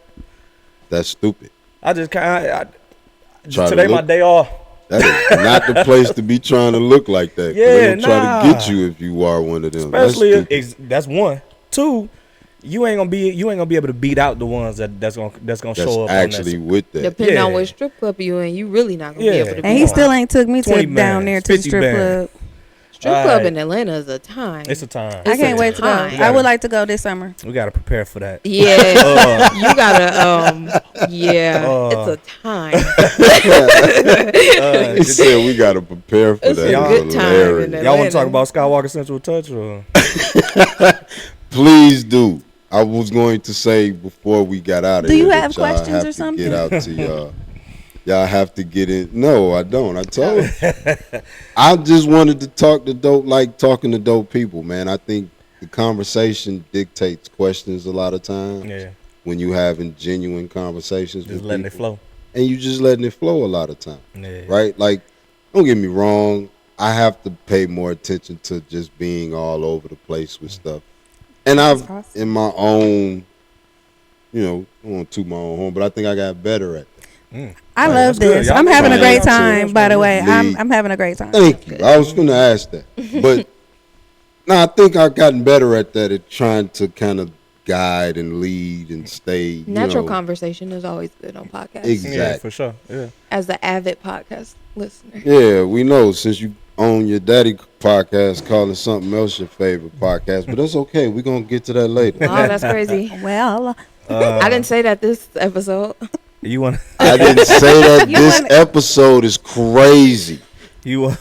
That's stupid. I just Try to today my look- day off. That is not the place to be trying to look like that. 'Cause Yeah, they gonna try nah. to get you if you are one of them. Especially That's stupid. that's one. Two, you ain't gonna be able to beat out the ones that's gonna That's show up actually on with that. Depending on Yeah. what strip club you in, you really not gonna Yeah. be able to. And he be still on. ain't took me to 20 down there bands, to the 50 strip bands. club. Strip club Alright. in Atlanta is a time. It's a time. I It's can't a wait to go. time. I would like to go this summer. We gotta prepare for that. Yeah, you gotta. Yeah, it's a time. He said we gotta prepare for It's that. a It's good time hilarious. in there. Y'all want to Atlanta. talk about Skywalker Central Touch or? Please do. I was going to say before we got out of Do here. you that have y'all questions have or to something? Get out to y'all. Y'all have to get in. No, I don't. I told you. I just wanted to talk to dope, like talking to dope people, man. I think the conversation dictates questions a lot of times. Yeah, When you having genuine conversations just with letting it people. flow. And you just letting it flow a lot of times. Yeah. Right? Like, don't get me wrong. I have to pay more attention to just being all over the place with stuff. And I've, awesome. in my own, I don't want to toot my own horn, but I think I got better at that. I Right, love that's good. this. Y'all I'm having a trying great to time, by the way. lead. I'm having a great time. Thank you. I was going to ask that. But, no, I think I've gotten better at that, at trying to kind of guide and lead and stay, Natural conversation is always good on podcasts. Exactly. Yeah, for sure. Yeah. As the avid podcast listener. Yeah, we know since you own your daddy podcast, calling something else your favorite podcast, but that's okay. We're going to get to that later. Oh, that's crazy. Well, I didn't say that this episode. You want I didn't say that. You This wanna- episode is crazy. you want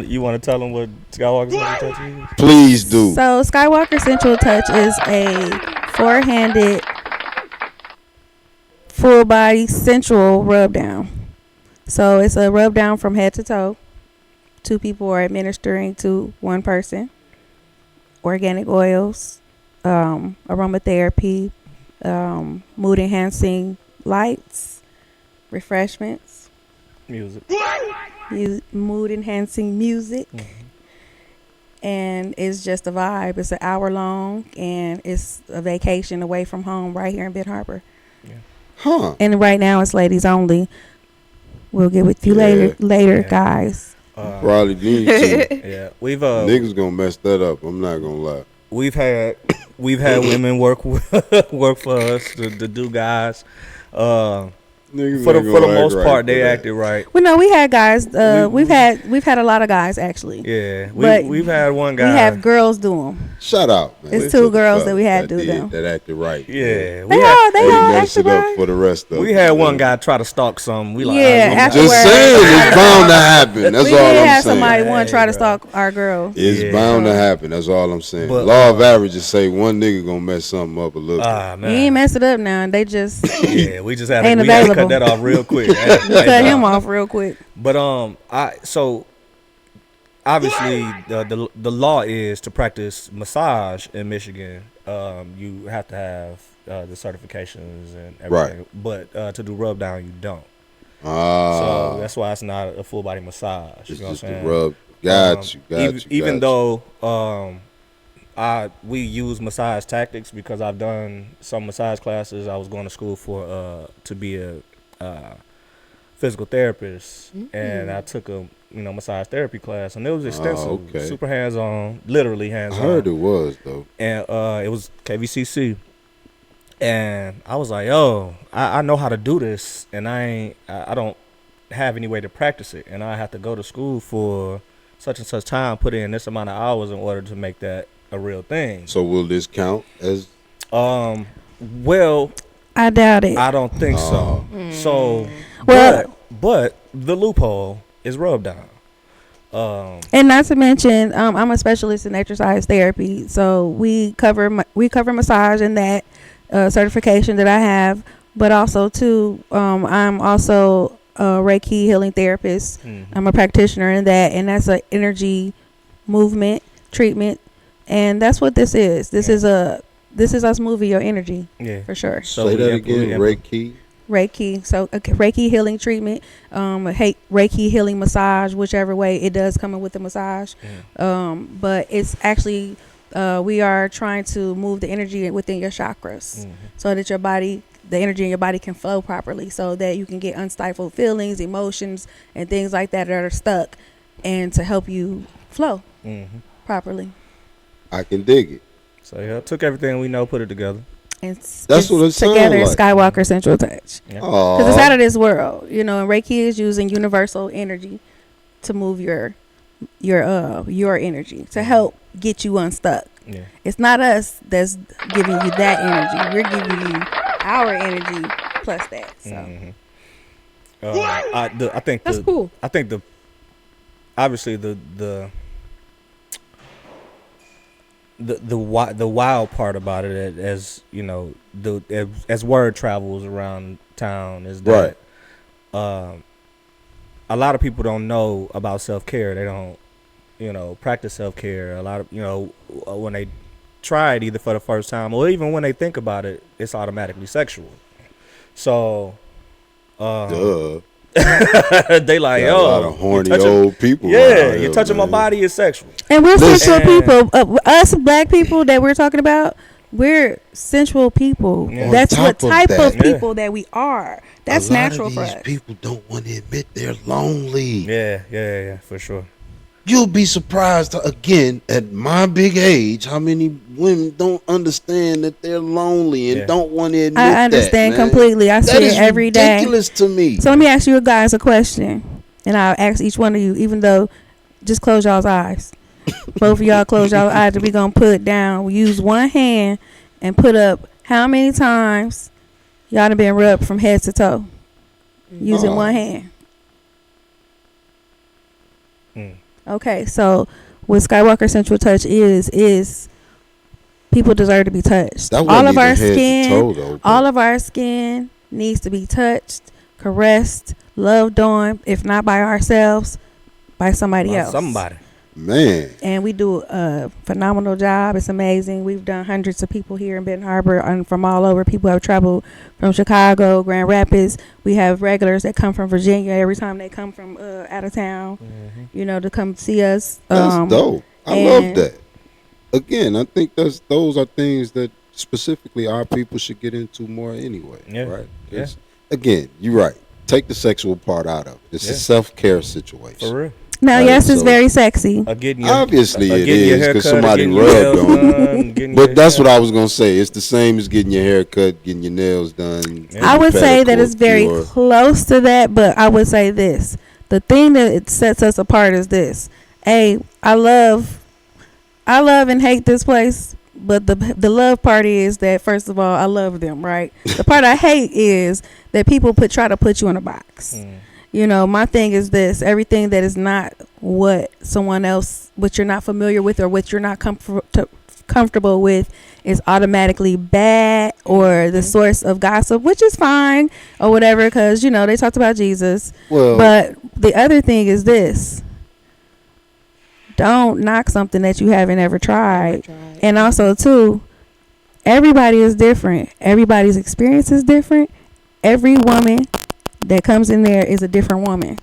to tell them what Skywalker Central Touch is? Please do. so Skywalker Central Touch is a four-handed, full-body central rub down. So it's a rub down from head to toe. 2 people are administering to one person. Organic oils, aromatherapy, mood enhancing lights, refreshments, Music. mood enhancing music. And it's just a vibe. It's an hour long, and it's a vacation away from home right here in Ben Harbor. Huh. And right now it's ladies only. We'll get with you Yeah. later, Yeah. guys. Probably need to. Yeah, we've Niggas gonna mess that up. I'm not gonna lie. we've had women work for us to do guys. Niggas For the ain't gonna act most right part, for they that. acted right. Well, no, we had guys. We- we've had a lot of guys actually. Yeah, But we've had one We guy. have girls do them. Shout out, man. It's to 2 the girls that fellas we had do did- them. That acted right. Yeah, They we all They they messed acted it up right. for the rest of we us, had man. one guy try to stalk some. We like, Yeah, all right, afterwards. Just saying, it's bound to happen. That's We all did I'm have saying. somebody want to try to Hey, stalk our girl. It's Yeah. bound to happen. That's all I'm saying. But, Law of averages say one nigga gonna mess something up a little bit. Ah You man, ain't mess it up now. They just yeah, we just had Ain't we had to cut available. that off real quick. cut him off real quick. But so obviously the law is to practice massage in Michigan. You have to have the certifications and everything. But to do rub down, you don't. So that's why it's not a full body massage. It's You know just what I'm a saying? rub. Got you. Even though we use massage tactics because I've done some massage classes. I was going to school for to be a physical therapist, and I took a massage therapy class, and it was extensive, super hands on, literally hands on. I heard it was though, and it was KVCC, and I was like, yo, I know how to do this, and I don't have any way to practice it, and I have to go to school for such and such time, put in this amount of hours in order to make that a real thing. So will this count as? Well, I doubt it. I don't think so. So, Well- but the loophole is rub down. And not to mention, I'm a specialist in exercise therapy, so we cover massage and that certification that I have. But also too, I'm also a Reiki healing therapist. I'm a practitioner in that, and that's an energy movement treatment, and that's what this is. This is us moving your energy. Yeah, for sure. So say that again, Reiki. So Reiki healing treatment, Reiki healing massage, whichever way it does come in with the massage. But it's actually we are trying to move the energy within your chakras so that the energy in your body can flow properly, so that you can get unstifled feelings, emotions, and things like that are stuck, and to help you flow properly. I can dig it. So yeah, took everything we know, put it together. That's what it sounds together like. Skywalker Central Touch. Because it's out of this world, and Reiki is using universal energy to move your energy to help get you unstuck. Yeah. It's not us that's giving you that energy. We're giving you our energy plus that. So I think that's cool. I think obviously the wild part about it, as as word travels around town, is that a lot of people don't know about self-care. They don't practice self-care. A lot of when they try it, either for the first time or even when they think about it, it's automatically sexual. So they like, a lot of horny old people. Yeah, you're touching my body is sexual. And we're sensual people. Us black people that we're talking about, we're sensual people. Yeah. That's what type of people that we are. That's natural for us. People don't want to admit they're lonely. Yeah, for sure. You'll be surprised, again, at my big age, how many women don't understand that they're lonely and don't want to admit that. I understand completely. I see it every day. That is ridiculous to me. So let me ask you guys a question, and I'll ask each one of you, even though, just close y'all's eyes. Both of y'all close y'all's eyes, and we're going to put down. We use one hand and put up how many times y'all done been rubbed from head to toe using one hand. Okay, so what Skywalker Central Touch is people deserve to be touched. All of our skin needs to be touched, caressed, loved on, if not by ourselves, by somebody else. Somebody. Man. And we do a phenomenal job. It's amazing. We've done hundreds of people here in Benton Harbor and from all over. People have traveled from Chicago, Grand Rapids. We have regulars that come from Virginia every time they come from out of town, to come see us. That's dope. I love that. Again, I think those are things that specifically our people should get into more anyway. Yeah. Right? Yeah. Again, you're right. Take the sexual part out of it. It's a self-care situation. For real. Now, yes, it's very sexy. Obviously, it is because somebody rubbed on it. But that's what I was going to say. It's the same as getting your hair cut, getting your nails done. I would say that it's very close to that, but I would say this. The thing that it sets us apart is this. I love and hate this place, but the love part is that, first of all, I love them, right? The part I hate is that people try to put you in a box. My thing is this: everything that is not what you're not familiar with or what you're not comfortable with is automatically bad or the source of gossip, which is fine or whatever, because they talked about Jesus. But the other thing is this: don't knock something that you haven't ever tried. And also too, everybody is different. Everybody's experience is different. Every woman that comes in there is a different woman.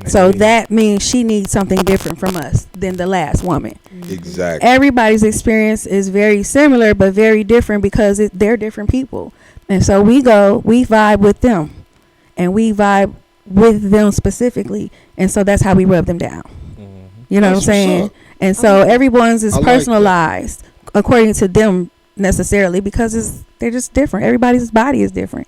So Indeed. that means she needs something different from us than the last woman. Exactly. Everybody's experience is very similar but very different because they're different people. And so we vibe with them, and we vibe with them specifically. And so that's how we rub them down. You know That's what I'm saying? what's up. And so everyone's is I like that. personalized according to them necessarily because they're just different. Everybody's body is different.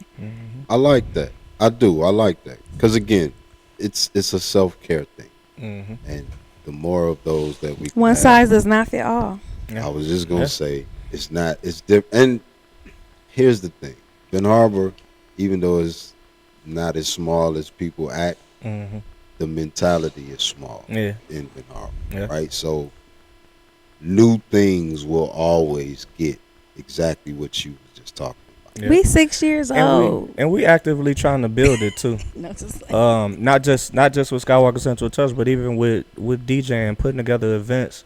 I like that. I do. I like that. Because again, it's a self-care thing. And the more of those that we can One have, size does not fit all. I was just going to say, it's not, it's different. And here's the thing. Ben Harbor, even though it's not as small as people act, the mentality is small Yeah. in Ben Harbor, Yeah. right? So new things will always get exactly what you was just talking about. Yeah. We 6 years old. And we actively trying to build it too. No, just like- Not just with Skywalker Central Touch, but even with DJing, putting together events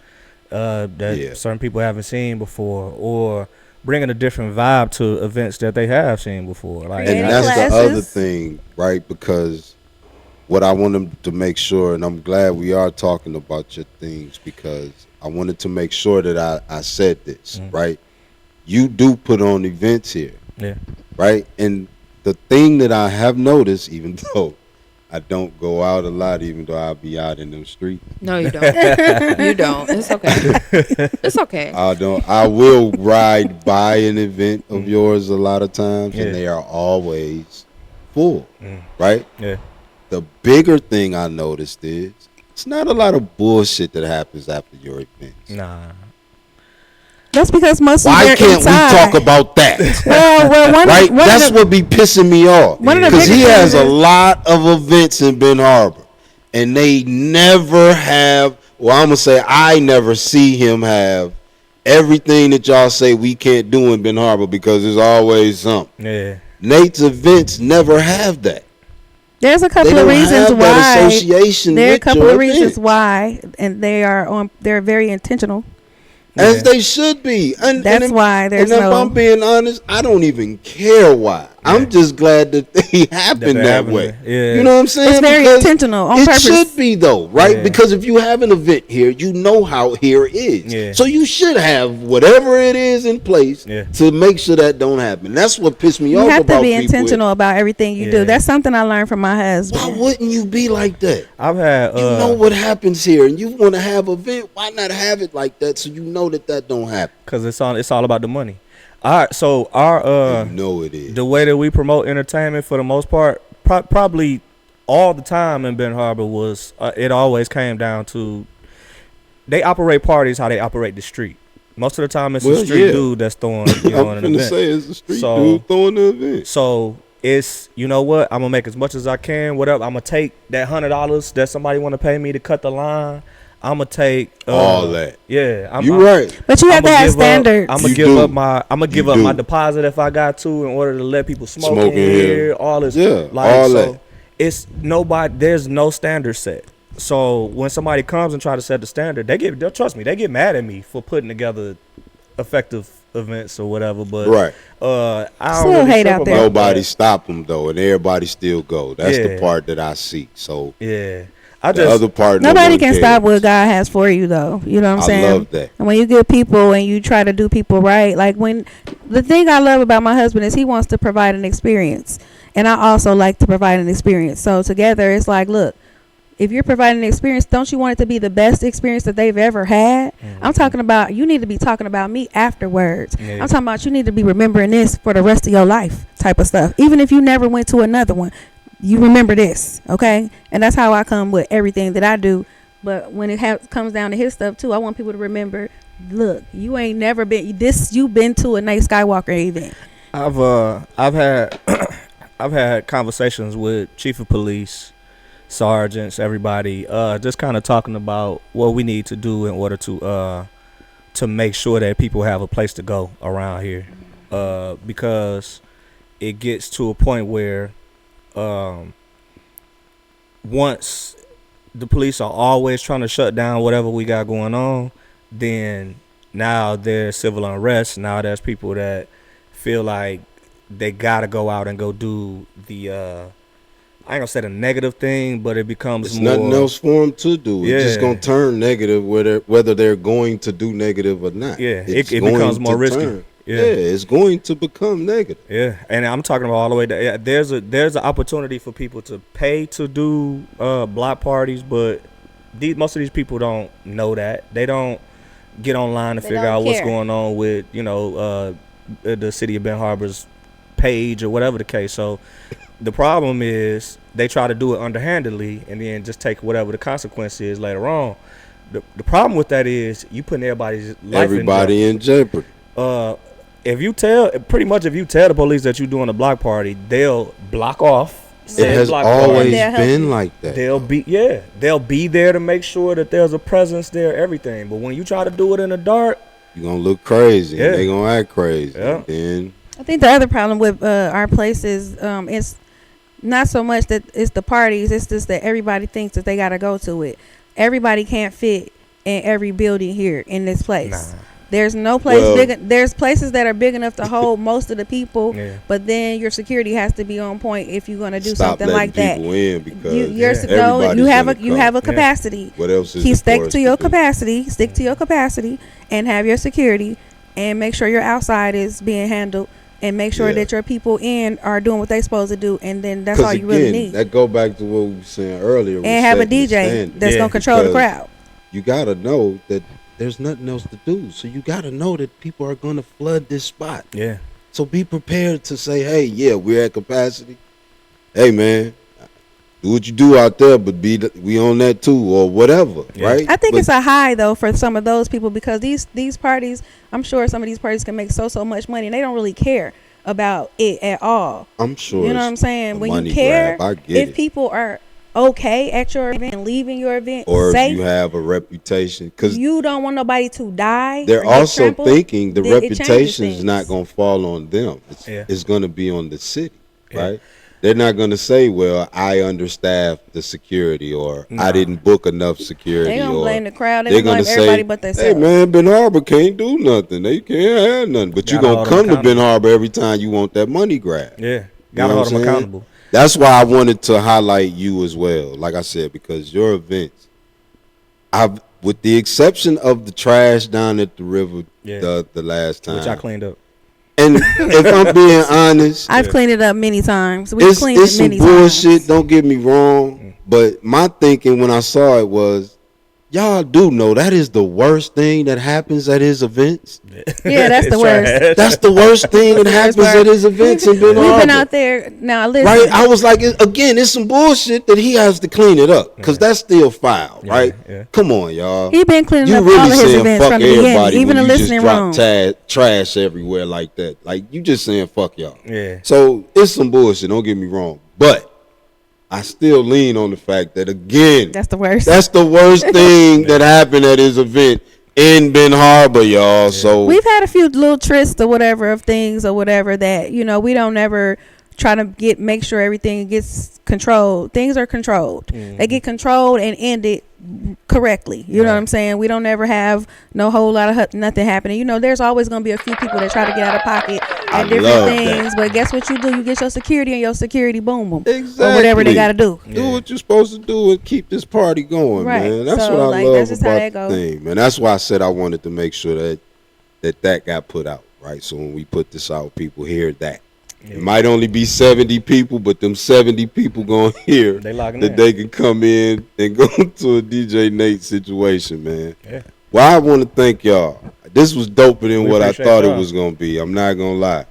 that certain people haven't seen before, or bringing a different vibe to events that they have seen before. Like, And Creating that's classes. the other thing, right? Because what I want them to make sure, and I'm glad we are talking about your things, because I wanted to make sure that I said this, right? You do put on events here, yeah, right? And the thing that I have noticed, even though I don't go out a lot, even though I'll be out in them streets, No, you don't. You don't. It's okay. It's okay. I will ride by an event of yours a lot of times, Yeah. and they are always full, right? yeah, The bigger thing I noticed is it's not a lot of bullshit that happens after your events. nah. That's because most of Why them are can't inside. we talk about that? Well, Right? one That's of the, what be pissing me off. One of the Because he biggest has a things is- lot of events in Ben Harbor, and they never have. Well, I'm gonna say I never see him have everything that y'all say we can't do in Ben Harbor, because there's always something. Yeah. Nate's events never have that. there's a They couple don't of reasons have that why. association. There are a with couple your of reasons events. why, and they're very intentional. As Yeah. they should be. And That's if- why there's and if no- I'm being honest, I don't even care why. I'm just glad that they happen they that happen, way. yeah. You know what I'm saying? It's very Because intentional, on it purpose. should be though, right? Yeah. Because if you have an event here, you know how here is. Yeah. So you should have whatever it is in place Yeah. to make sure that don't happen. That's what pissed me You off have about to be people. intentional about everything you Yeah. do. That's something I learned from my Why husband. wouldn't you be like that? I've had You know what happens here, and you want to have an event. Why not have it like that so you know that don't happen? because it's all about the money. All right, so our You know it is. the way that we promote entertainment for the most part, probably all the time in Ben Harbor was it always came down to they operate parties how they operate the street. Most of the time, it's a Well, street yeah. dude that's throwing I'm an finna event. say it's a street So- dude throwing the event. So it's, you know what, I'm gonna make as much as I can. Whatever, I'm gonna take that $100 that somebody want to pay me to cut the line. I'm gonna take All that. Yeah, I'm You right. But you have to I'ma have give up- standards. I'm gonna You give do. up my You do. my deposit if I got to, in order to let people smoke, Smoke in in here. here. All this, Yeah, like, all so that. it's nobody. There's no standard set. So when somebody comes and try to set the standard, they'll trust me. They get mad at me for putting together effective events or whatever. But Right. I don't Still really hate trip out about there. Nobody that. stop them though, and everybody still go. That's the Yeah. part that I see. So Yeah, I the just other part, Nobody no one can cares. stop what God has for you, though. You know what I'm I saying? love that. And when you get people and you try to do people right, like when the thing I love about my husband is he wants to provide an experience, and I also like to provide an experience. So together, it's like, look, if you're providing an experience, don't you want it to be the best experience that they've ever had? I'm talking about you need to be talking about me afterwards. Yeah. I'm talking about you need to be remembering this for the rest of your life, type of stuff. Even if you never went to another one, you remember this, okay? And that's how I come with everything that I do. But when it comes down to his stuff too, I want people to remember, look, you ain't never been this. You've been to a Nate Skywalker event. I've had I've had conversations with chief of police, sergeants, everybody, just kind of talking about what we need to do in order to make sure that people have a place to go around here, because it gets to a point where once the police are always trying to shut down whatever we got going on, then now there's civil unrest. Now there's people that feel like they gotta go out and go do the I ain't gonna say the negative thing, but it becomes It's more. nothing else for them to do. It's just Yeah. gonna turn negative whether they're going to do negative or not. Yeah, It's it going becomes more to risky. turn. Yeah. Yeah, it's going to become negative. Yeah, and I'm talking about all the way. There's an opportunity for people to pay to do block parties, but most of these people don't know that. They don't get online to They figure don't out what's care. going on with the city of Ben Harbor's page or whatever the case. So the problem is they try to do it underhandedly and then just take whatever the consequence is later on. The problem with that is you putting everybody's life Everybody in jeopardy. if you tell the police that you're doing a block party, they'll block off. It said has block always party. They'll help been you. like that. They'll be there to make sure that there's a presence there, everything. But when you try to do it in the dark, You're gonna look crazy. Yeah. And they gonna act crazy. Yeah. And then I think the other problem with our place is it's not so much that it's the parties. It's just that everybody thinks that they got to go to it. Everybody can't fit in every building here in this place. Nah. There's no place Well- big. There's places that are big enough to hold most of the people, Yeah. but then your security has to be on point if you're going to do stop something letting like that. people in because You're Yeah. no, you everybody's have gonna you come. have a Yeah. capacity. What else is Keep it for stick us to your do? capacity. Stick to your capacity, and have your security, and make sure your outside is being handled, and make sure Yeah. that your people in are doing what they supposed to do, and then that's 'Cause all you really again, need. That go back to what we were saying earlier. And have a setting the DJ standard. that's Yeah. gonna control the Because crowd. You gotta know that there's nothing else to do. So you gotta know that people are gonna flood this spot. yeah, So be prepared to say, hey, yeah, we're at capacity. Hey, man, do what you do out there, but we on that too, or whatever, Yeah. right? I think But it's a high though for some of those people because these parties, I'm sure some of these parties can make so much money and they don't really care about it at all. I'm sure. You know what it's I'm saying? a When you money care, grab. I get if it. people are okay at your event and leaving your event Or safe, if you have a reputation, because you don't want nobody to die. they're or get also trampled, thinking the then it changes reputation is things. not going to fall on them. Yeah. It's going to be on the city, Yeah. right? They're not going to say, well, I understaffed the security, or I Nah. didn't book enough security. They gonna or blame the crowd. They they're gonna going blame to everybody say, but hey, themselves. man, Ben Harbor can't do nothing. They can't have nothing. But you're Gotta going to hold them come to Ben accountable. Harbor every time you want that money grab. yeah. You Gotta know hold what them I'm saying? accountable. That's why I wanted to highlight you as well. Like I said, because your events, with the exception of the trash down at the river Yeah. the last time, Which I cleaned up. and if I'm being honest, I've cleaned it up many times. We've it's cleaned it some many bullshit. times. Don't get me wrong, but my thinking when I saw it was, y'all do know that is the worst thing that happens at his events. Yeah, that's the It's worst. trash. That's the worst thing that That's the happens worst at his events in Ben We've been Harbor. out there now. Listen, Right, I was like, again, it's some bullshit that he has to clean it up because that's still foul, Yeah, right? yeah. Come on, y'all. he been cleaning You up really all of his saying events fuck from the beginning, everybody even the when you just listening drop room. trash everywhere like that. Like you just saying fuck y'all. Yeah. So it's some bullshit. Don't get me wrong, but I still lean on the fact that again, That's the worst. that's the worst thing that happened at his event in Ben Harbor, y'all. So We've had a few little trysts or whatever of things or whatever that we don't ever try to make sure everything gets controlled. Things are controlled. They get controlled and ended correctly. You know what I'm saying? We don't ever have no whole lot of nothing happening. There's always going to be a few people that try to get out of pocket I at different love that. things. But guess what you do? You get your security and your security boom boom. exactly. Or whatever they got to do. Do what you're supposed to do and keep this party going, Right. man. That's So, what I like, love that's just how about that the go. thing, man. That's why I said I wanted to make sure that got put out, right? So when we put this out, people hear that. It might only be 70 people, but them 70 people gonna hear They locking that in. they can come in and go to a DJ Nate situation, man. Yeah. Well, I want to thank y'all. This was doper than We what I appreciate thought y'all. it was gonna be. I'm not gonna lie.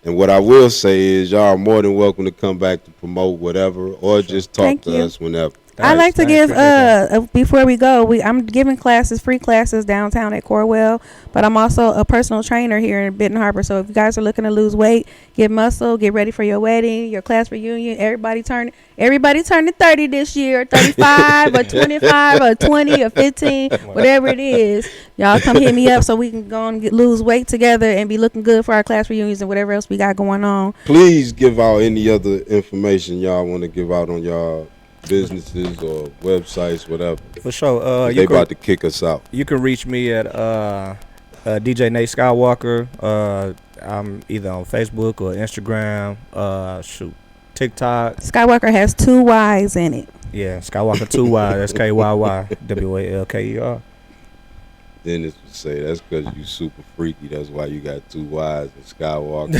And what I will say is, y'all are more than welcome to come back to promote whatever, or just talk Thank to you. us whenever. I like to Thanks, give appreciate that. before we go, I'm giving free classes downtown at Corwell, but I'm also a personal trainer here in Benton Harbor. So if you guys are looking to lose weight, get muscle, get ready for your wedding, your class reunion, everybody turning 30 this year, 35 or 25 or 20 or 15, whatever it is. Y'all come hit me up so we can go and lose weight together and be looking good for our class reunions and whatever else we got going on. Please give out any other information y'all want to give out on y'all businesses or websites, whatever. For sure. They about to kick us out. You can reach me at DJ Nate Skywalker. I'm either on Facebook or Instagram. TikTok. Skywalker has 2 Y's in it. Yeah, Skywalker 2Y. That's KYYWALKER. Dennis would say that's because you super freaky. That's why you got 2 Y's and Skywalker.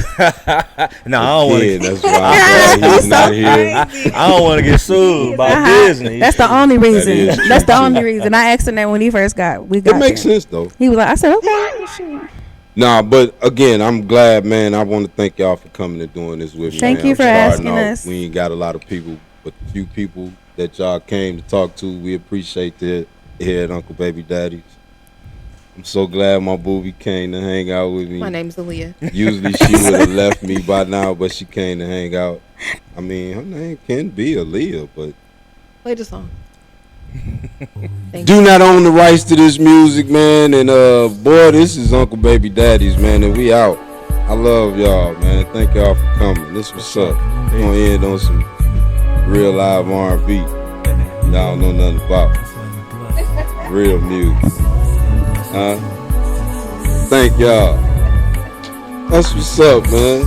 No, I don't want Again, to. that's why I'm glad he's not here. I don't want to get sued by Disney. That's the only reason. is That's the true, only too. reason. I asked him that when he first got. We It got. makes there. sense though. He was like, I said, okay, sure. Nah, but again, I'm glad, man. I want to thank y'all for coming and doing this with me. Thank man. you I'm for starting asking off. us. We ain't got a lot of people, but the few people that y'all came to talk to, we appreciate that here at Uncle Baby Daddy's. I'm so glad my booby came to hang out with me. My name's Aaliyah. Usually she would have left me by now, but she came to hang out. I mean, her name can be Aaliyah, but Play the song. Thank do not own the rights to this music, man. And boy, this is Uncle Baby Daddy's, man, and we out. I love y'all, man. Thank y'all for coming. This was up. We're gonna end on some real live R&B. Y'all don't know nothing about real music. Thank y'all. That's what's up, man.